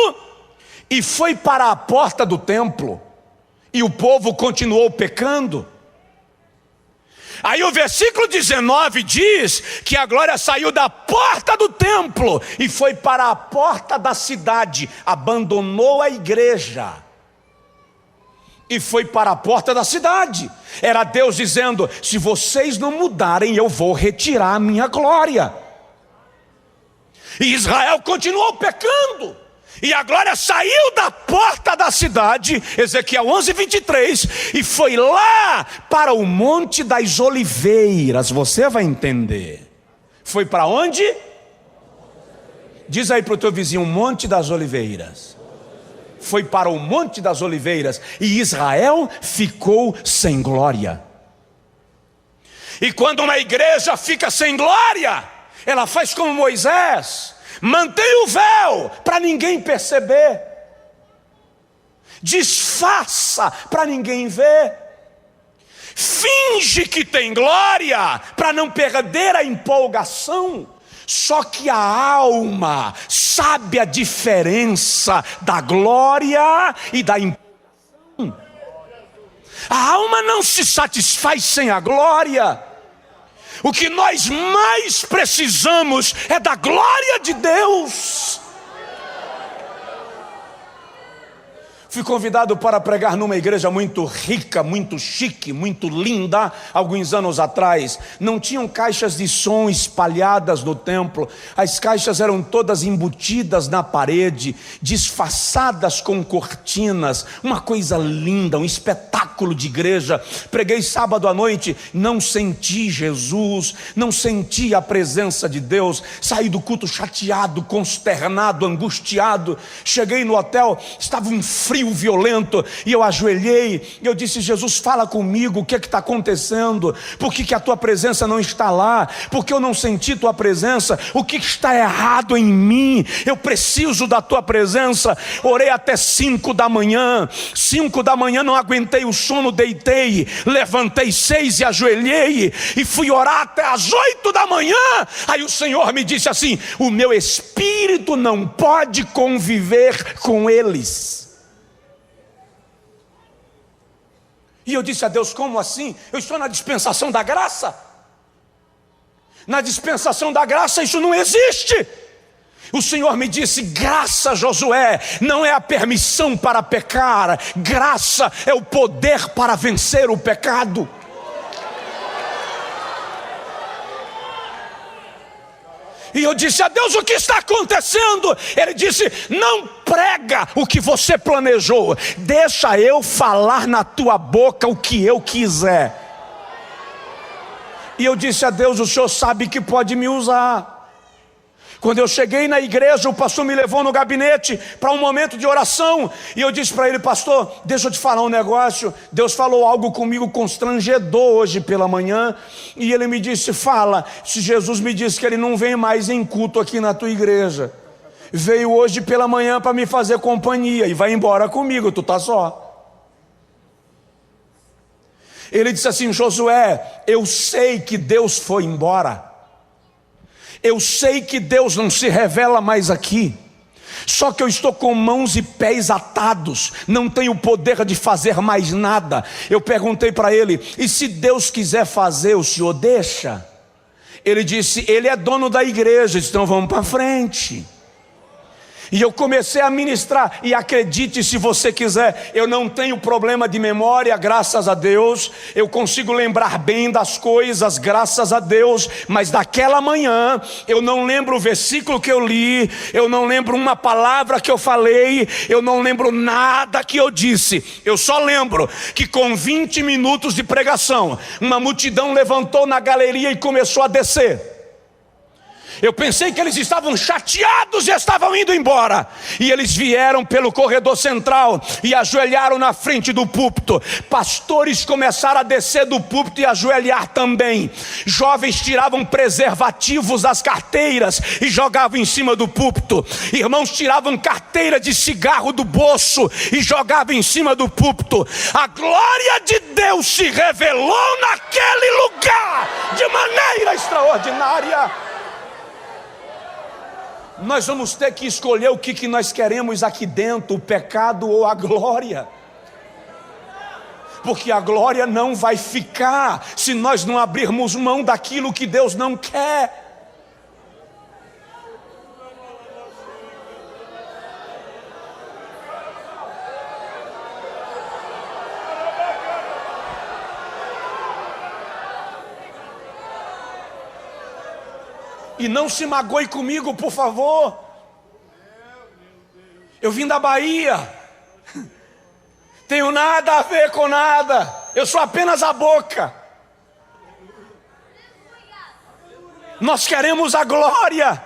e foi para a porta do templo, e o povo continuou pecando. Aí o versículo 19 diz que a glória saiu da porta do templo e foi para a porta da cidade, abandonou a igreja e foi para a porta da cidade. Era Deus dizendo: se vocês não mudarem, eu vou retirar a minha glória. E Israel continuou pecando, e a glória saiu da porta da cidade, Ezequiel 11:23, e foi lá para o Monte das Oliveiras. Você vai entender. Foi para onde? Diz aí para o teu vizinho: Monte das Oliveiras. Foi para o Monte das Oliveiras, e Israel ficou sem glória. E quando uma igreja fica sem glória, ela faz como Moisés: mantém o véu para ninguém perceber, disfarça para ninguém ver, finge que tem glória para não perder a empolgação. Só que a alma sabe a diferença da glória e da empolgação. A alma não se satisfaz sem a glória. O que nós mais precisamos é da glória de Deus. Fui convidado para pregar numa igreja muito rica, muito chique, muito linda, alguns anos atrás. Não tinham caixas de som espalhadas no templo. As caixas eram todas embutidas na parede, disfarçadas com cortinas. Uma coisa linda, um espetáculo de igreja. Preguei sábado à noite, não senti Jesus, não senti a presença de Deus. Saí do culto chateado, consternado, angustiado. Cheguei no hotel, estava um frio violento, e eu ajoelhei, e eu disse: Jesus, fala comigo, o que está acontecendo? Por que a tua presença não está lá? Porque eu não senti tua presença? O que está errado em mim? Eu preciso da tua presença. Orei até 5 da manhã, 5 da manhã não aguentei o sono, deitei, levantei 6 e ajoelhei, e fui orar até as 8 da manhã. Aí o Senhor me disse assim: o meu espírito não pode conviver com eles. E eu disse a Deus: como assim? Eu estou na dispensação da graça. Na dispensação da graça isso não existe. O Senhor me disse: graça, Josué, não é a permissão para pecar, graça é o poder para vencer o pecado. E eu disse a Deus: o que está acontecendo? Ele disse: não prega o que você planejou, deixa eu falar na tua boca o que eu quiser. E eu disse a Deus: o Senhor sabe que pode me usar, Quando eu cheguei na igreja, o pastor me levou no gabinete para um momento de oração. E eu disse para ele: pastor, deixa eu te falar um negócio. Deus falou algo comigo constrangedor hoje pela manhã. E ele me disse: fala. Se Jesus me disse que ele não vem mais em culto aqui na tua igreja, veio hoje pela manhã para me fazer companhia e vai embora comigo, tu tá só. Ele disse assim: Josué, eu sei que Deus foi embora. Eu sei que Deus não se revela mais aqui. Só que eu estou com mãos e pés atados, não tenho poder de fazer mais nada. Eu perguntei para ele: e se Deus quiser fazer, o senhor deixa? Ele disse: ele é dono da igreja, então vamos para frente. E eu comecei a ministrar, e acredite se você quiser, eu não tenho problema de memória, graças a Deus. Eu consigo lembrar bem das coisas, graças a Deus. Mas daquela manhã, eu não lembro o versículo que eu li, eu não lembro uma palavra que eu falei, eu não lembro nada que eu disse. Eu só lembro que com 20 minutos de pregação, uma multidão levantou na galeria e começou a descer. Eu pensei que eles estavam chateados e estavam indo embora. E eles vieram pelo corredor central e ajoelharam na frente do púlpito. Pastores começaram a descer do púlpito e ajoelhar também. Jovens tiravam preservativos das carteiras e jogavam em cima do púlpito. Irmãos tiravam carteira de cigarro do bolso e jogavam em cima do púlpito. A glória de Deus se revelou naquele lugar de maneira extraordinária. Nós vamos ter que escolher o que nós queremos aqui dentro, o pecado ou a glória. Porque a glória não vai ficar se nós não abrirmos mão daquilo que Deus não quer. E não se magoe comigo, por favor. Eu vim da Bahia. Tenho nada a ver com nada. Eu sou apenas a boca. Nós queremos a glória.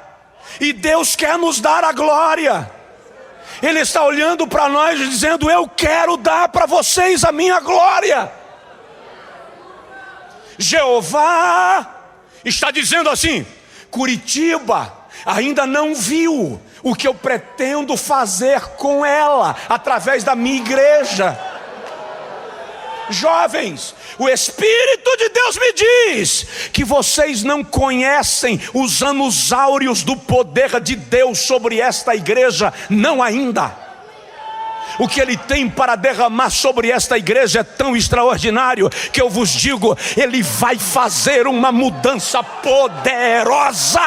E Deus quer nos dar a glória. Ele está olhando para nós dizendo: eu quero dar para vocês a minha glória. Jeová está dizendo assim: Curitiba ainda não viu o que eu pretendo fazer com ela, através da minha igreja. Jovens, o Espírito de Deus me diz que vocês não conhecem os anos áureos do poder de Deus sobre esta igreja, não ainda. O que Ele tem para derramar sobre esta igreja é tão extraordinário que eu vos digo: Ele vai fazer uma mudança poderosa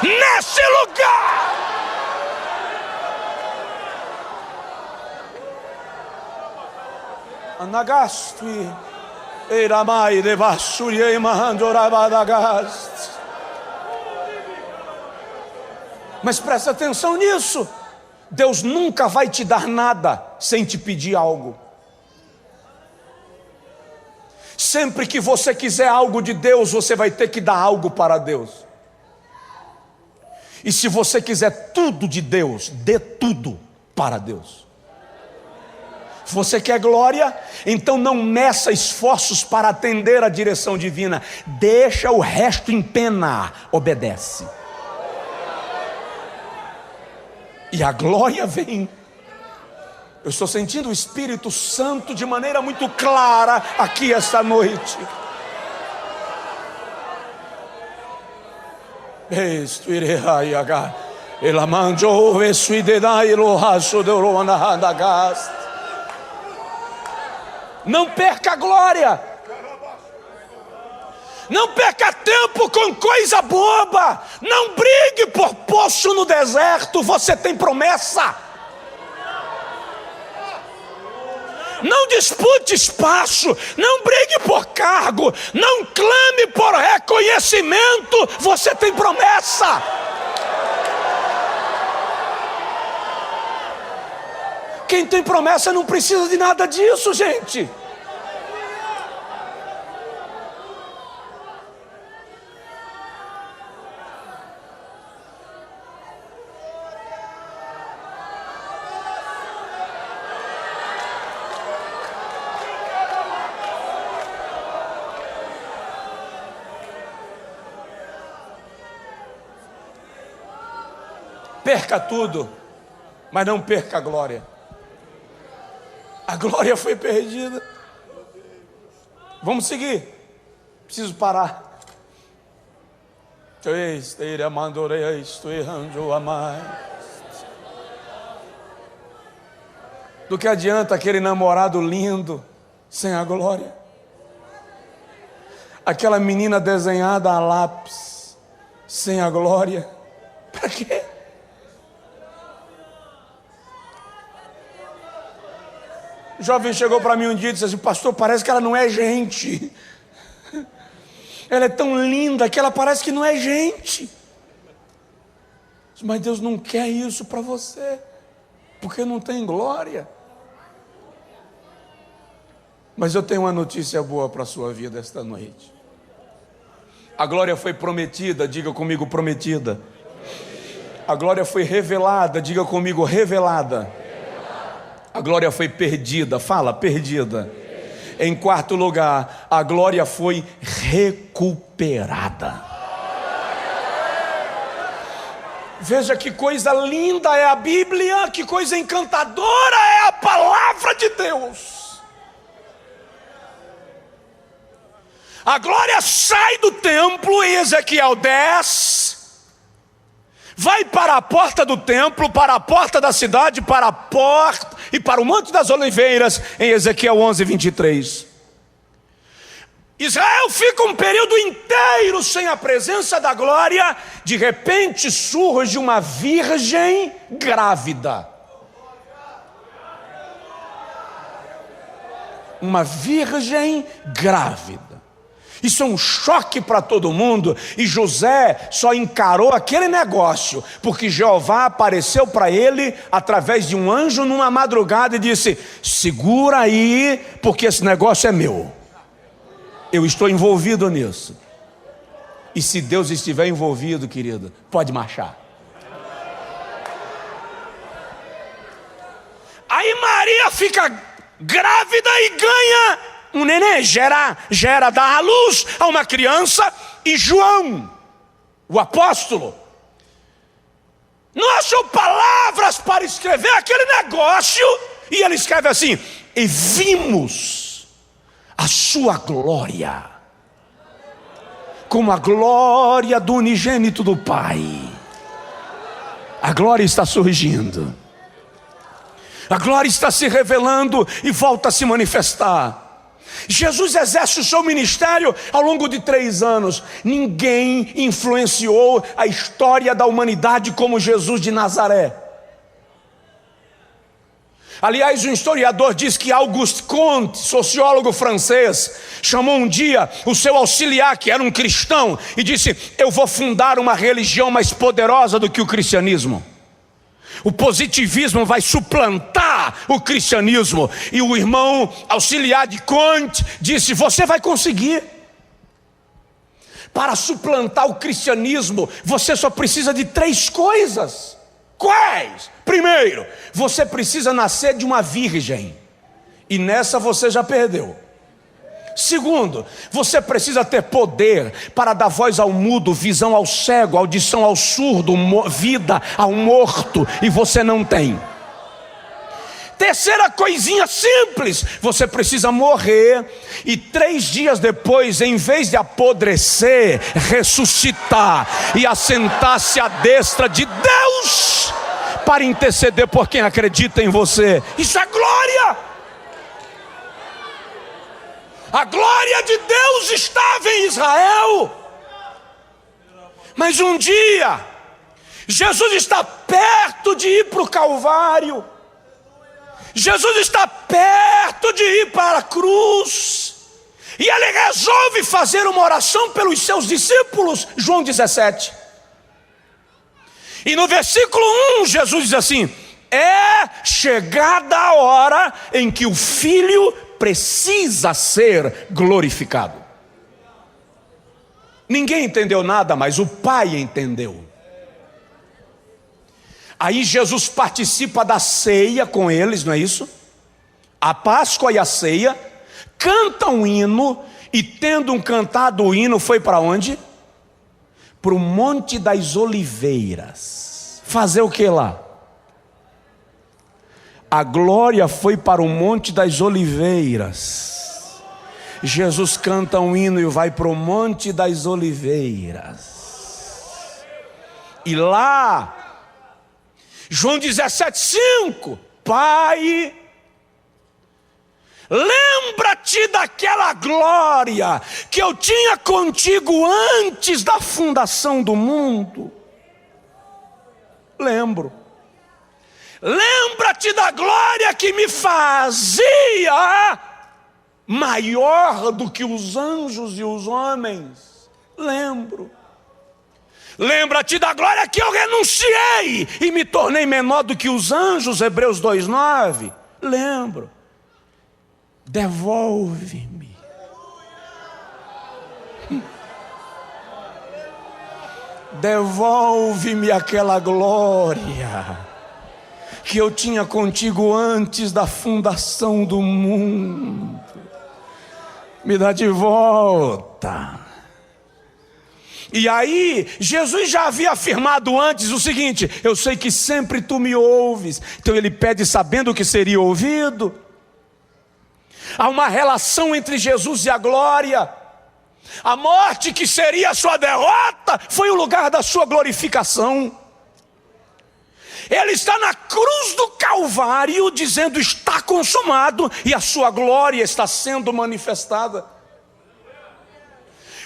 nesse lugar. Anagastui eramai devassurie mandorabadagast. Mas presta atenção nisso. Deus nunca vai te dar nada sem te pedir algo. Sempre que você quiser algo de Deus, você vai ter que dar algo para Deus. E se você quiser tudo de Deus, dê tudo para Deus. Você quer glória? Então não meça esforços para atender a direção divina. Deixa o resto em pena, obedece. E a glória vem. Eu estou sentindo o Espírito Santo de maneira muito clara aqui esta noite. Não perca a glória. Não perca tempo com coisa boba. Não brigue por poço no deserto. Você tem promessa. Não dispute espaço. Não brigue por cargo. Não clame por reconhecimento. Você tem promessa. Quem tem promessa não precisa de nada disso, gente. Perca tudo, mas não perca a glória. A glória foi perdida. Vamos seguir. Preciso parar. Do que adianta aquele namorado lindo sem a glória? Aquela menina desenhada a lápis sem a glória? Para quê? O jovem chegou para mim um dia e disse assim: pastor, parece que ela não é gente. Ela é tão linda que ela parece que não é gente. Mas Deus não quer isso para você, porque não tem glória. Mas eu tenho uma notícia boa para a sua vida esta noite. A glória foi prometida, diga comigo, prometida. A glória foi revelada, diga comigo, revelada. A glória foi perdida, fala, perdida. Em quarto lugar, a glória foi recuperada. Veja que coisa linda é a Bíblia, que coisa encantadora é a palavra de Deus. A glória sai do templo em Ezequiel 10, vai para a porta do templo, para a porta da cidade, para a porta e para o Monte das Oliveiras em Ezequiel 11, 23. Israel fica um período inteiro sem a presença da glória. De repente surge uma virgem grávida. Uma virgem grávida. Isso é um choque para todo mundo. E José só encarou aquele negócio porque Jeová apareceu para ele através de um anjo numa madrugada e disse: segura aí, porque esse negócio é meu. Eu estou envolvido nisso. E se Deus estiver envolvido, querido, pode marchar. Aí Maria fica grávida e ganha um neném, dá à luz a uma criança. E João, o apóstolo, não achou palavras para escrever aquele negócio, e ele escreve assim: e vimos a sua glória, como a glória do unigênito do Pai. A glória está surgindo, a glória está se revelando e volta a se manifestar. Jesus exerce o seu ministério ao longo de 3 anos. Ninguém influenciou a história da humanidade como Jesus de Nazaré. Aliás, um historiador diz que Auguste Comte, sociólogo francês, chamou um dia o seu auxiliar, que era um cristão, e disse: eu vou fundar uma religião mais poderosa do que o cristianismo. O positivismo vai suplantar o cristianismo. E o irmão auxiliar de Comte disse: você vai conseguir. Para suplantar o cristianismo, você só precisa de 3 coisas. Quais? Primeiro, você precisa nascer de uma virgem, e nessa você já perdeu. Segundo, você precisa ter poder para dar voz ao mudo, visão ao cego, audição ao surdo, vida ao morto, e você não tem. Terceira coisinha simples: você precisa morrer e 3 dias depois, em vez de apodrecer, ressuscitar e assentar-se à destra de Deus para interceder por quem acredita em você. Isso é glória. A glória de Deus estava em Israel. Mas um dia, Jesus está perto de ir para o Calvário. Jesus está perto de ir para a cruz. E ele resolve fazer uma oração pelos seus discípulos. João 17. E no versículo 1, Jesus diz assim: é chegada a hora em que o Filho precisa ser glorificado. Ninguém entendeu nada, mas o Pai entendeu. Aí Jesus participa da ceia com eles, não é isso? A Páscoa e a ceia, canta um hino, e tendo cantado o hino, foi para onde? Para o Monte das Oliveiras. fazer o que lá? A glória foi para o Monte das Oliveiras. Jesus canta um hino e vai para o Monte das Oliveiras. E lá, João 17,5, Pai, lembra-te daquela glória que eu tinha contigo antes da fundação do mundo. Lembro. Lembra-te da glória que me fazia maior do que os anjos e os homens. Lembro. Lembra-te da glória que eu renunciei e me tornei menor do que os anjos, Hebreus 2,9. Lembro. Devolve-me. Devolve-me aquela glória que eu tinha contigo antes da fundação do mundo. Me dá de volta. E aí, Jesus já havia afirmado antes o seguinte: eu sei que sempre tu me ouves. Então ele pede sabendo que seria ouvido. Há uma relação entre Jesus e a glória. A morte, que seria a sua derrota, foi o lugar da sua glorificação. Ele está na cruz do Calvário dizendo: está consumado, e a sua glória está sendo manifestada.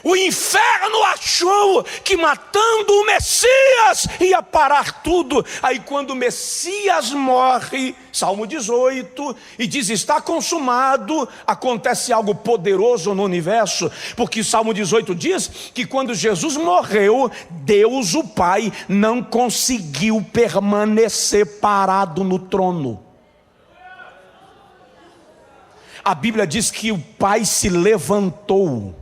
O inferno achou que matando o Messias ia parar tudo. Aí quando o Messias morre, Salmo 18, e diz está consumado, acontece algo poderoso no universo. Porque Salmo 18 diz que quando Jesus morreu, Deus o Pai não conseguiu permanecer parado no trono. A Bíblia diz que o Pai se levantou.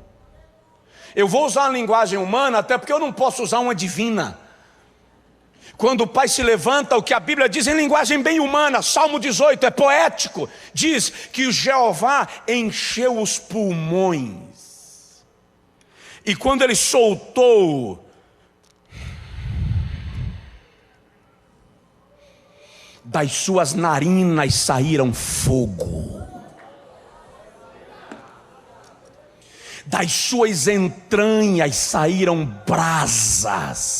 Eu vou usar a linguagem humana, até porque eu não posso usar uma divina. Quando o Pai se levanta, o que a Bíblia diz em linguagem bem humana, Salmo 18, é poético. Diz que o Jeová encheu os pulmões. E quando ele soltou, das suas narinas saíram fogo. Das suas entranhas saíram brasas.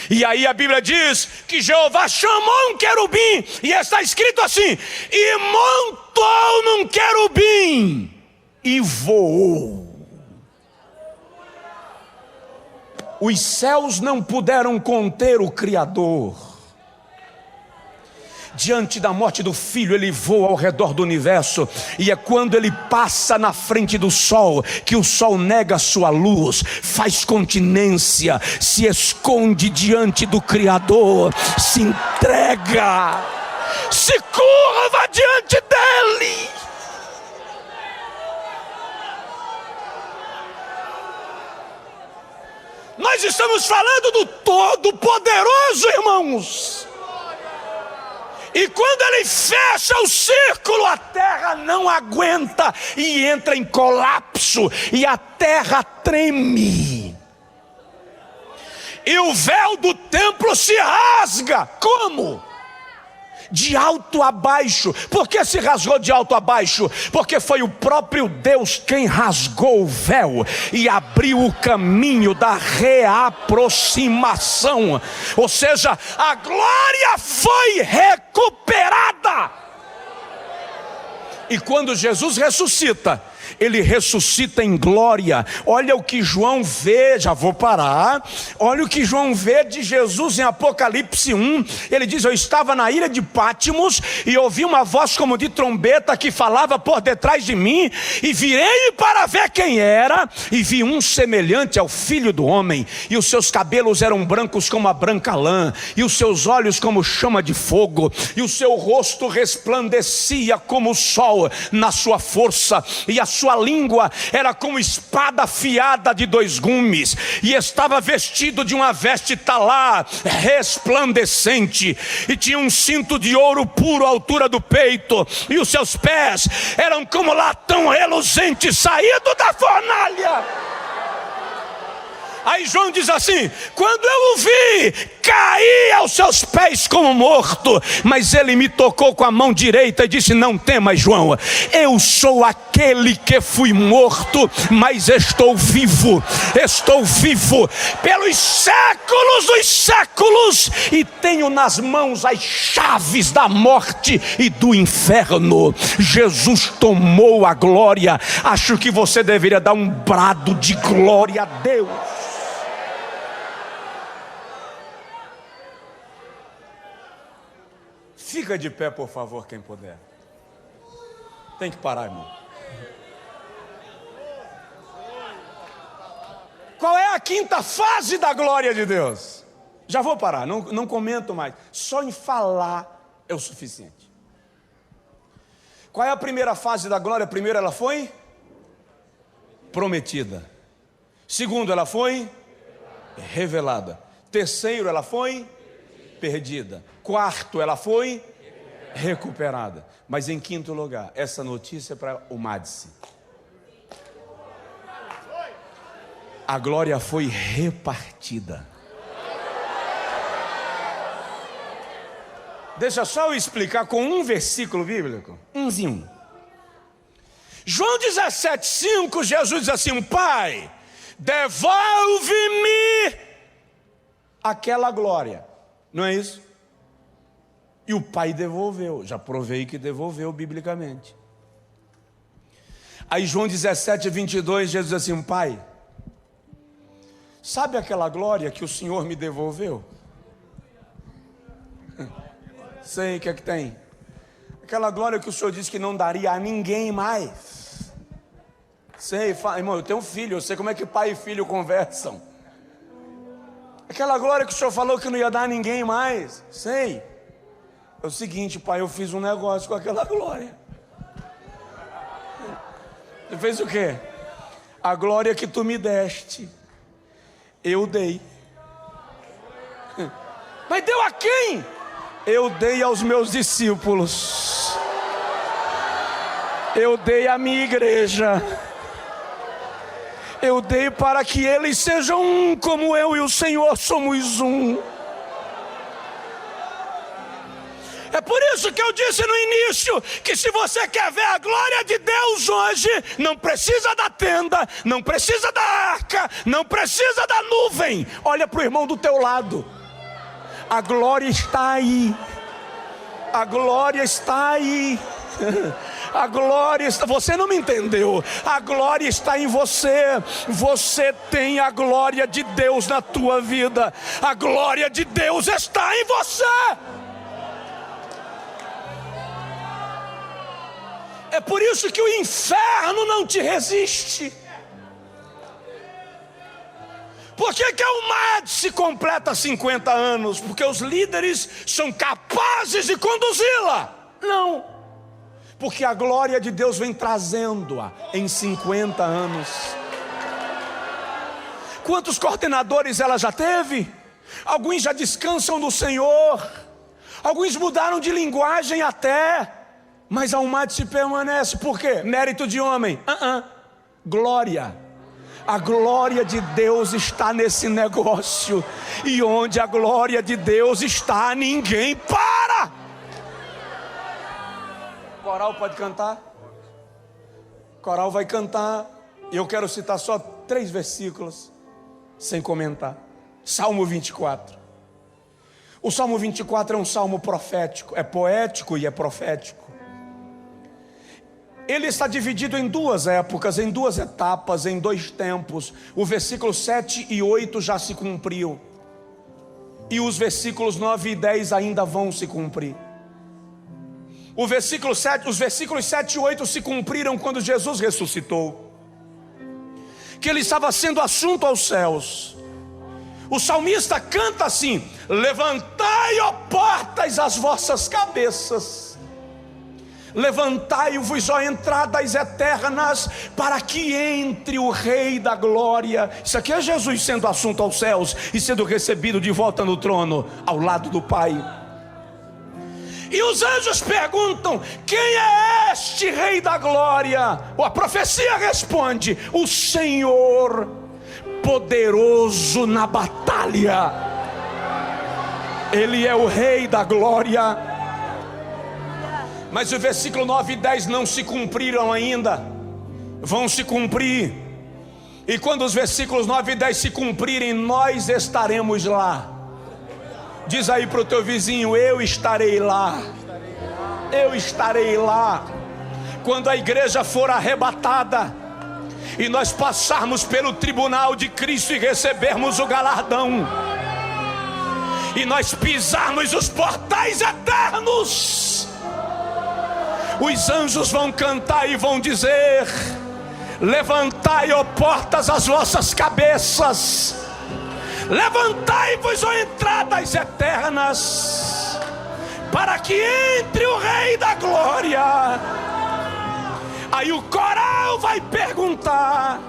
E aí a Bíblia diz que Jeová chamou um querubim, e está escrito assim: e montou num querubim e voou. Os céus não puderam conter o Criador. Diante da morte do filho, ele voa ao redor do universo. E é quando ele passa na frente do sol, que o sol nega sua luz, faz continência, se esconde diante do Criador, se entrega, se curva diante dele. Nós estamos falando do Todo-Poderoso, irmãos. E quando ele fecha o círculo, a terra não aguenta e entra em colapso, e a terra treme. E o véu do templo se rasga. Como? De alto a baixo. Por que se rasgou de alto a baixo? Porque foi o próprio Deus quem rasgou o véu e abriu o caminho da reaproximação. Ou seja, a glória foi recuperada. E quando Jesus ressuscita, ele ressuscita em glória. Olha o que João vê, já vou parar. Olha o que João vê de Jesus em Apocalipse 1. Ele diz: eu estava na ilha de Pátimos e ouvi uma voz como de trombeta que falava por detrás de mim, e virei para ver quem era, e vi um semelhante ao Filho do Homem, e os seus cabelos eram brancos como a branca lã, e os seus olhos como chama de fogo, e o seu rosto resplandecia como o sol na sua força, e a sua língua era como espada afiada de 2 gumes, e estava vestido de uma veste talá resplandecente, e tinha um cinto de ouro puro à altura do peito, e os seus pés eram como latão reluzente saído da fornalha. Aí João diz assim: quando eu o vi, caí aos seus pés como morto, mas ele me tocou com a mão direita e disse: não temas, João, eu sou aquele que fui morto, mas estou vivo pelos séculos dos séculos, e tenho nas mãos as chaves da morte e do inferno. Jesus tomou a glória. Acho que você deveria dar um brado de glória a Deus. Fica de pé, por favor, quem puder. Tem que parar, irmão. Qual é a quinta fase da glória de Deus? Já vou parar, não comento mais. Só em falar é o suficiente. Qual é a primeira fase da glória? Primeiro, ela foi prometida. Segundo, ela foi revelada. Terceiro, ela foi perdida. Quarto, ela foi recuperada. Mas em quinto lugar, essa notícia é para o Madison. A glória foi repartida. Deixa só eu explicar com um versículo bíblico. Umzinho. João 17,5, Jesus diz assim: Pai, devolve-me aquela glória. Não é isso? E o Pai devolveu. Já provei que devolveu biblicamente. Aí João 17,22, Jesus diz assim: Pai, sabe aquela glória que o Senhor me devolveu? Sei, o que é que tem? Aquela glória que o Senhor disse que não daria a ninguém mais. Sei, irmão, eu tenho um filho, eu sei como é que pai e filho conversam. Aquela glória que o Senhor falou que não ia dar a ninguém mais. Sei. É o seguinte, pai, eu fiz um negócio com aquela glória. Você fez o quê? A glória que tu me deste, eu dei. Mas deu a quem? Eu dei aos meus discípulos. Eu dei à minha igreja. Eu dei para que eles sejam um, como eu e o Senhor somos um. É por isso que eu disse no início que se você quer ver a glória de Deus hoje, não precisa da tenda, não precisa da arca, não precisa da nuvem. Olha para o irmão do teu lado. A glória está aí. A glória está aí. A glória está... Você não me entendeu. A glória está em você. Você tem a glória de Deus na tua vida. A glória de Deus está em você. É por isso que o inferno não te resiste. Por que o Madison completa 50 anos? Porque os líderes são capazes de conduzi-la? Não. Porque a glória de Deus vem trazendo-a em 50 anos. Quantos coordenadores ela já teve? Alguns já descansam no Senhor. Alguns mudaram de linguagem até. Mas a Madison permanece. Por quê? Mérito de homem. Glória. A glória de Deus está nesse negócio. E onde a glória de Deus está, ninguém para. Coral pode cantar? Coral vai cantar. E eu quero citar só 3 versículos, sem comentar. Salmo 24. O Salmo 24 é um salmo profético. É poético e é profético. Ele está dividido em 2 épocas, em 2 etapas, em 2 tempos. O versículo 7 e 8 já se cumpriu. E os versículos 9 e 10 ainda vão se cumprir. Os versículos 7 e 8 se cumpriram quando Jesus ressuscitou. Que ele estava sendo assunto aos céus. O salmista canta assim: levantai, ó portas, as vossas cabeças. Levantai-vos, ó entradas eternas, para que entre o Rei da Glória. Isso aqui é Jesus sendo assunto aos céus e sendo recebido de volta no trono, ao lado do Pai. E os anjos perguntam: quem é este Rei da Glória? A profecia responde: o Senhor, poderoso na batalha. Ele é o Rei da glória. Mas o versículo 9 e 10 não se cumpriram ainda, vão se cumprir. E quando os versículos 9 e 10 se cumprirem, nós estaremos lá. Diz aí para o teu vizinho: eu estarei lá. Eu estarei lá. Quando a igreja for arrebatada e nós passarmos pelo tribunal de Cristo e recebermos o galardão, e nós pisarmos os portais eternos, os anjos vão cantar e vão dizer: levantai, ó portas, as vossas cabeças, levantai-vos, ó entradas eternas, para que entre o Rei da glória. Aí o coral vai perguntar: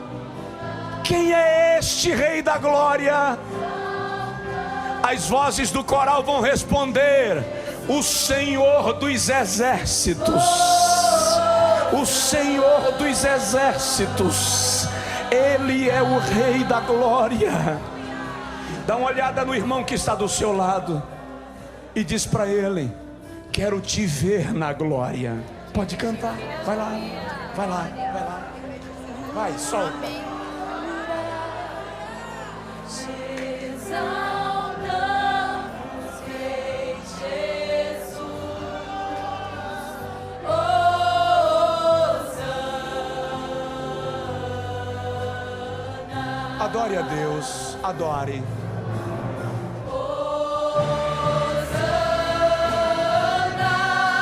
quem é este Rei da glória? As vozes do coral vão responder: o Senhor dos exércitos. O Senhor dos exércitos, Ele é o Rei da glória. Dá uma olhada no irmão que está do seu lado e diz para ele: quero te ver na glória. Pode cantar, vai lá, vai lá, vai lá, vai, solta. Adore a Deus, adore.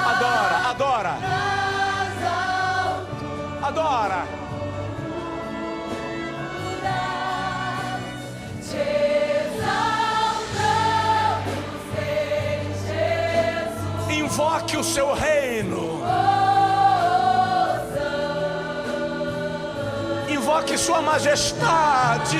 Adora, adora. Adora. Invoque o seu reino. Invoque sua majestade.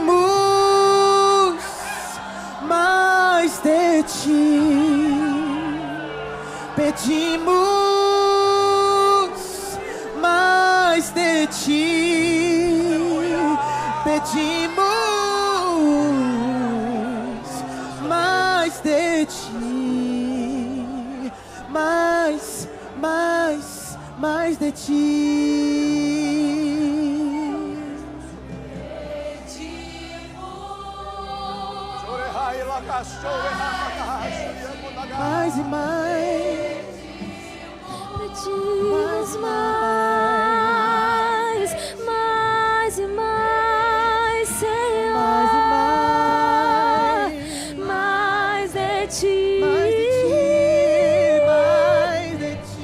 Pedimos mais de ti, pedimos mais de ti, pedimos mais de ti, mais de ti. Mais e mais, pedimos mais, mais e mais, Senhor, mais de ti, mais de ti, mais de ti.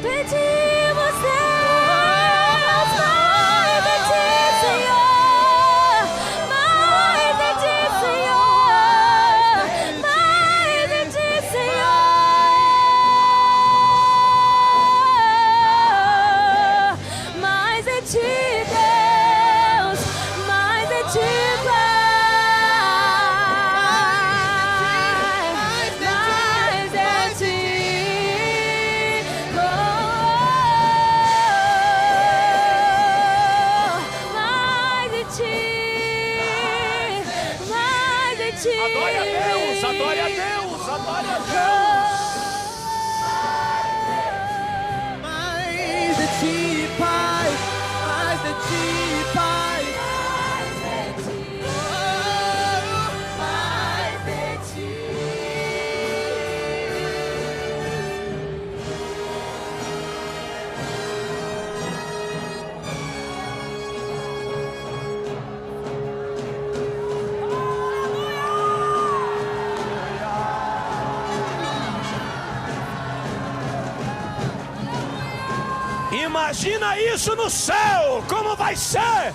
pedimos Deus, mais de ti, Senhor, mais de ti, Senhor, mais de ti, Senhor, mais de ti, Deus, mais de ti, Pai, mais de ti, mais de ti, mais de ti. Adore a Deus, adore a Deus, adore a Deus. Mais de ti, Pai, mais de ti, Imagina isso no céu, como vai ser?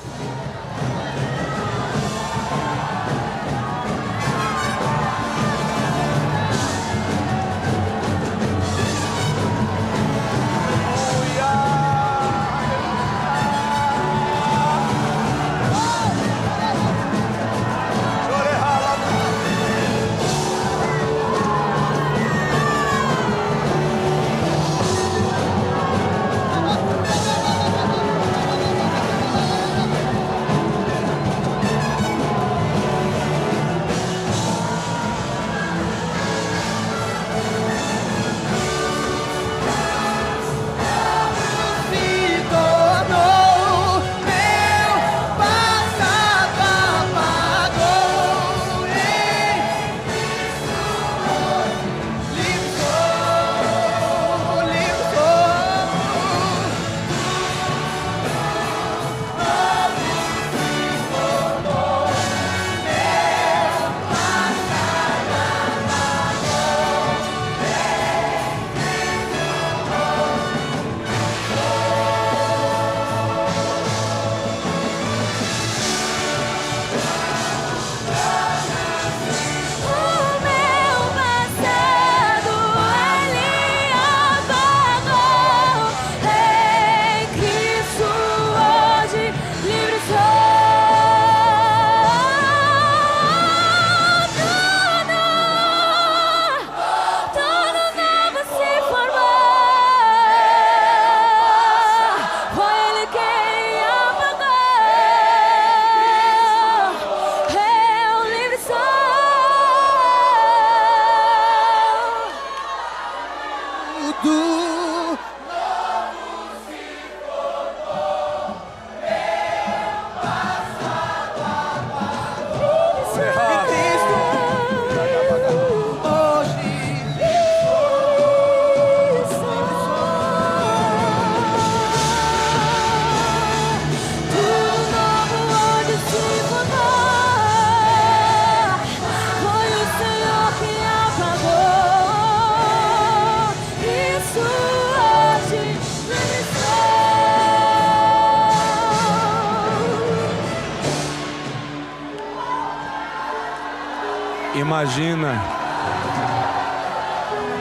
Imagina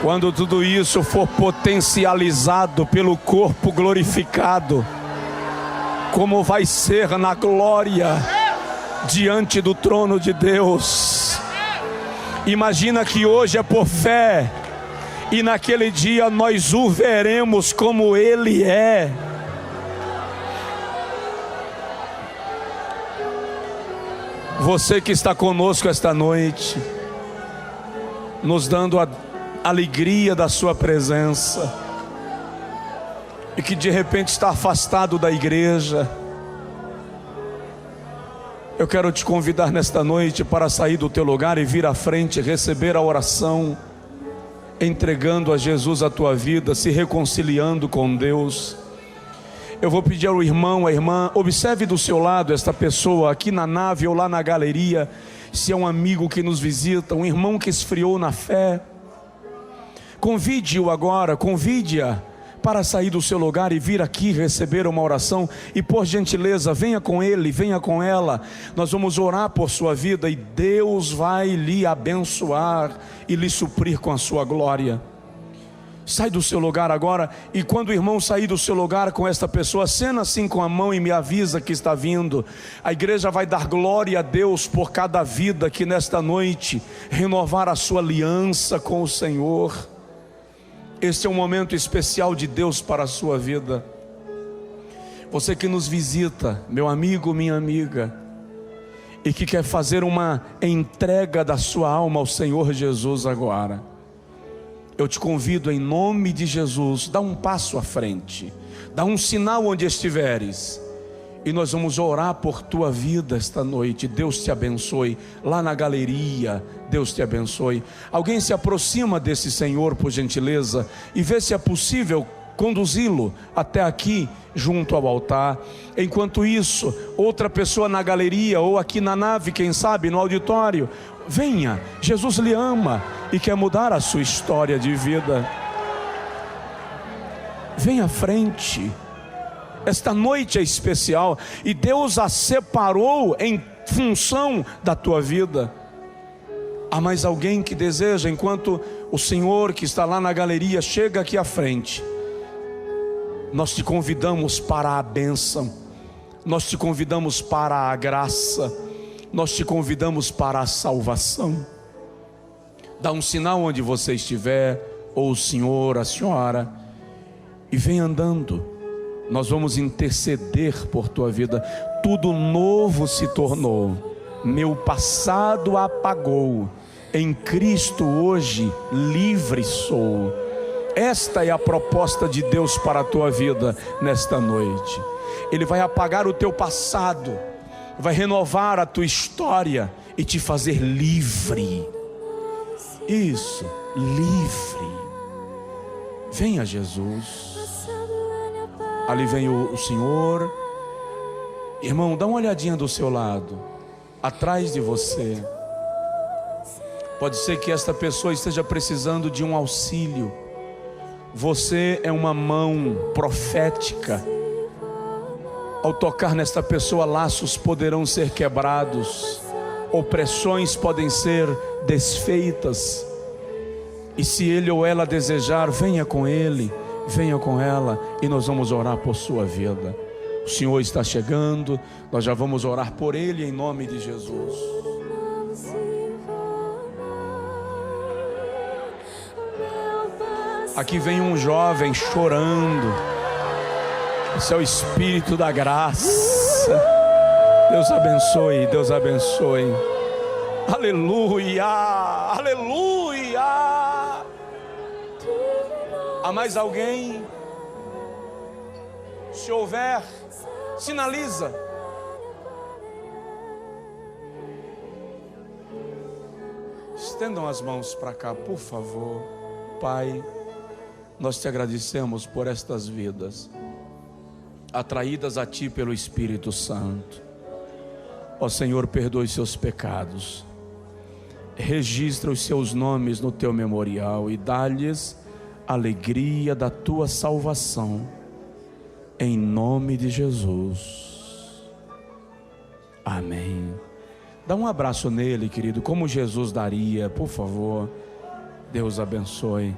quando tudo isso for potencializado pelo corpo glorificado, como vai ser na glória diante do trono de Deus. Imagina que hoje é por fé e naquele dia nós o veremos como Ele é. Você que está conosco esta noite, nos dando a alegria da sua presença, e que de repente está afastado da igreja, eu quero te convidar nesta noite para sair do teu lugar e vir à frente, receber a oração, entregando a Jesus a tua vida, se reconciliando com Deus. Eu vou pedir ao irmão, à irmã, observe do seu lado esta pessoa aqui na nave ou lá na galeria, se é um amigo que nos visita, um irmão que esfriou na fé. Convide-o agora, convide-a para sair do seu lugar e vir aqui receber uma oração. E por gentileza, venha com ele, venha com ela. Nós vamos orar por sua vida e Deus vai lhe abençoar e lhe suprir com a sua glória. Sai do seu lugar agora, e quando o irmão sair do seu lugar com esta pessoa, acena assim com a mão e me avisa que está vindo. A igreja vai dar glória a Deus por cada vida que nesta noite renovar a sua aliança com o Senhor. Este é um momento especial de Deus para a sua vida. Você que nos visita, meu amigo, minha amiga, e que quer fazer uma entrega da sua alma ao Senhor Jesus agora, eu te convido em nome de Jesus, dá um passo à frente, dá um sinal onde estiveres, e nós vamos orar por tua vida esta noite. Deus te abençoe. Lá na galeria, Deus te abençoe. Alguém se aproxima desse Senhor, por gentileza, e vê se é possível conduzi-lo até aqui, junto ao altar. Enquanto isso, outra pessoa na galeria, ou aqui na nave, quem sabe, no auditório, venha, Jesus lhe ama e quer mudar a sua história de vida. Venha à frente, Esta noite é especial e Deus a separou em função da tua vida. Há mais alguém que deseja, enquanto o Senhor que está lá na galeria chega aqui à frente, nós te convidamos para a bênção, nós te convidamos para a graça, nós te convidamos para a salvação. Dá um sinal onde você estiver, ou o senhor, a senhora, e vem andando. Nós vamos interceder por tua vida. Tudo novo se tornou, meu passado apagou, em Cristo hoje livre sou. Esta é a proposta de Deus para a tua vida nesta noite. Ele vai apagar o teu passado, vai renovar a tua história e te fazer livre. Isso, livre. Venha Jesus. Ali vem o Senhor. Irmão, dá uma olhadinha do seu lado, atrás de você. Pode ser que esta pessoa esteja precisando de um auxílio. Você é uma mão profética. Ao tocar nesta pessoa, laços poderão ser quebrados, opressões podem ser desfeitas. E se ele ou ela desejar, venha com ele, venha com ela, e nós vamos orar por sua vida. O Senhor está chegando, nós já vamos orar por ele em nome de Jesus. Aqui vem um jovem chorando. Esse é o Espírito da graça. Deus abençoe, Deus abençoe. Aleluia, aleluia. Há mais alguém? Se houver, sinaliza. Estendam as mãos para cá, por favor. Pai, nós te agradecemos por estas vidas atraídas a ti pelo Espírito Santo. Ó Senhor, perdoe seus pecados, registra os seus nomes no teu memorial e dá-lhes alegria da tua salvação, em nome de Jesus. Amém. Dá um abraço nele, querido, como Jesus daria, por favor. Deus abençoe.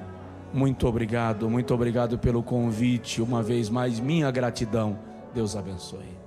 Muito obrigado pelo convite, uma vez mais, minha gratidão. Deus abençoe.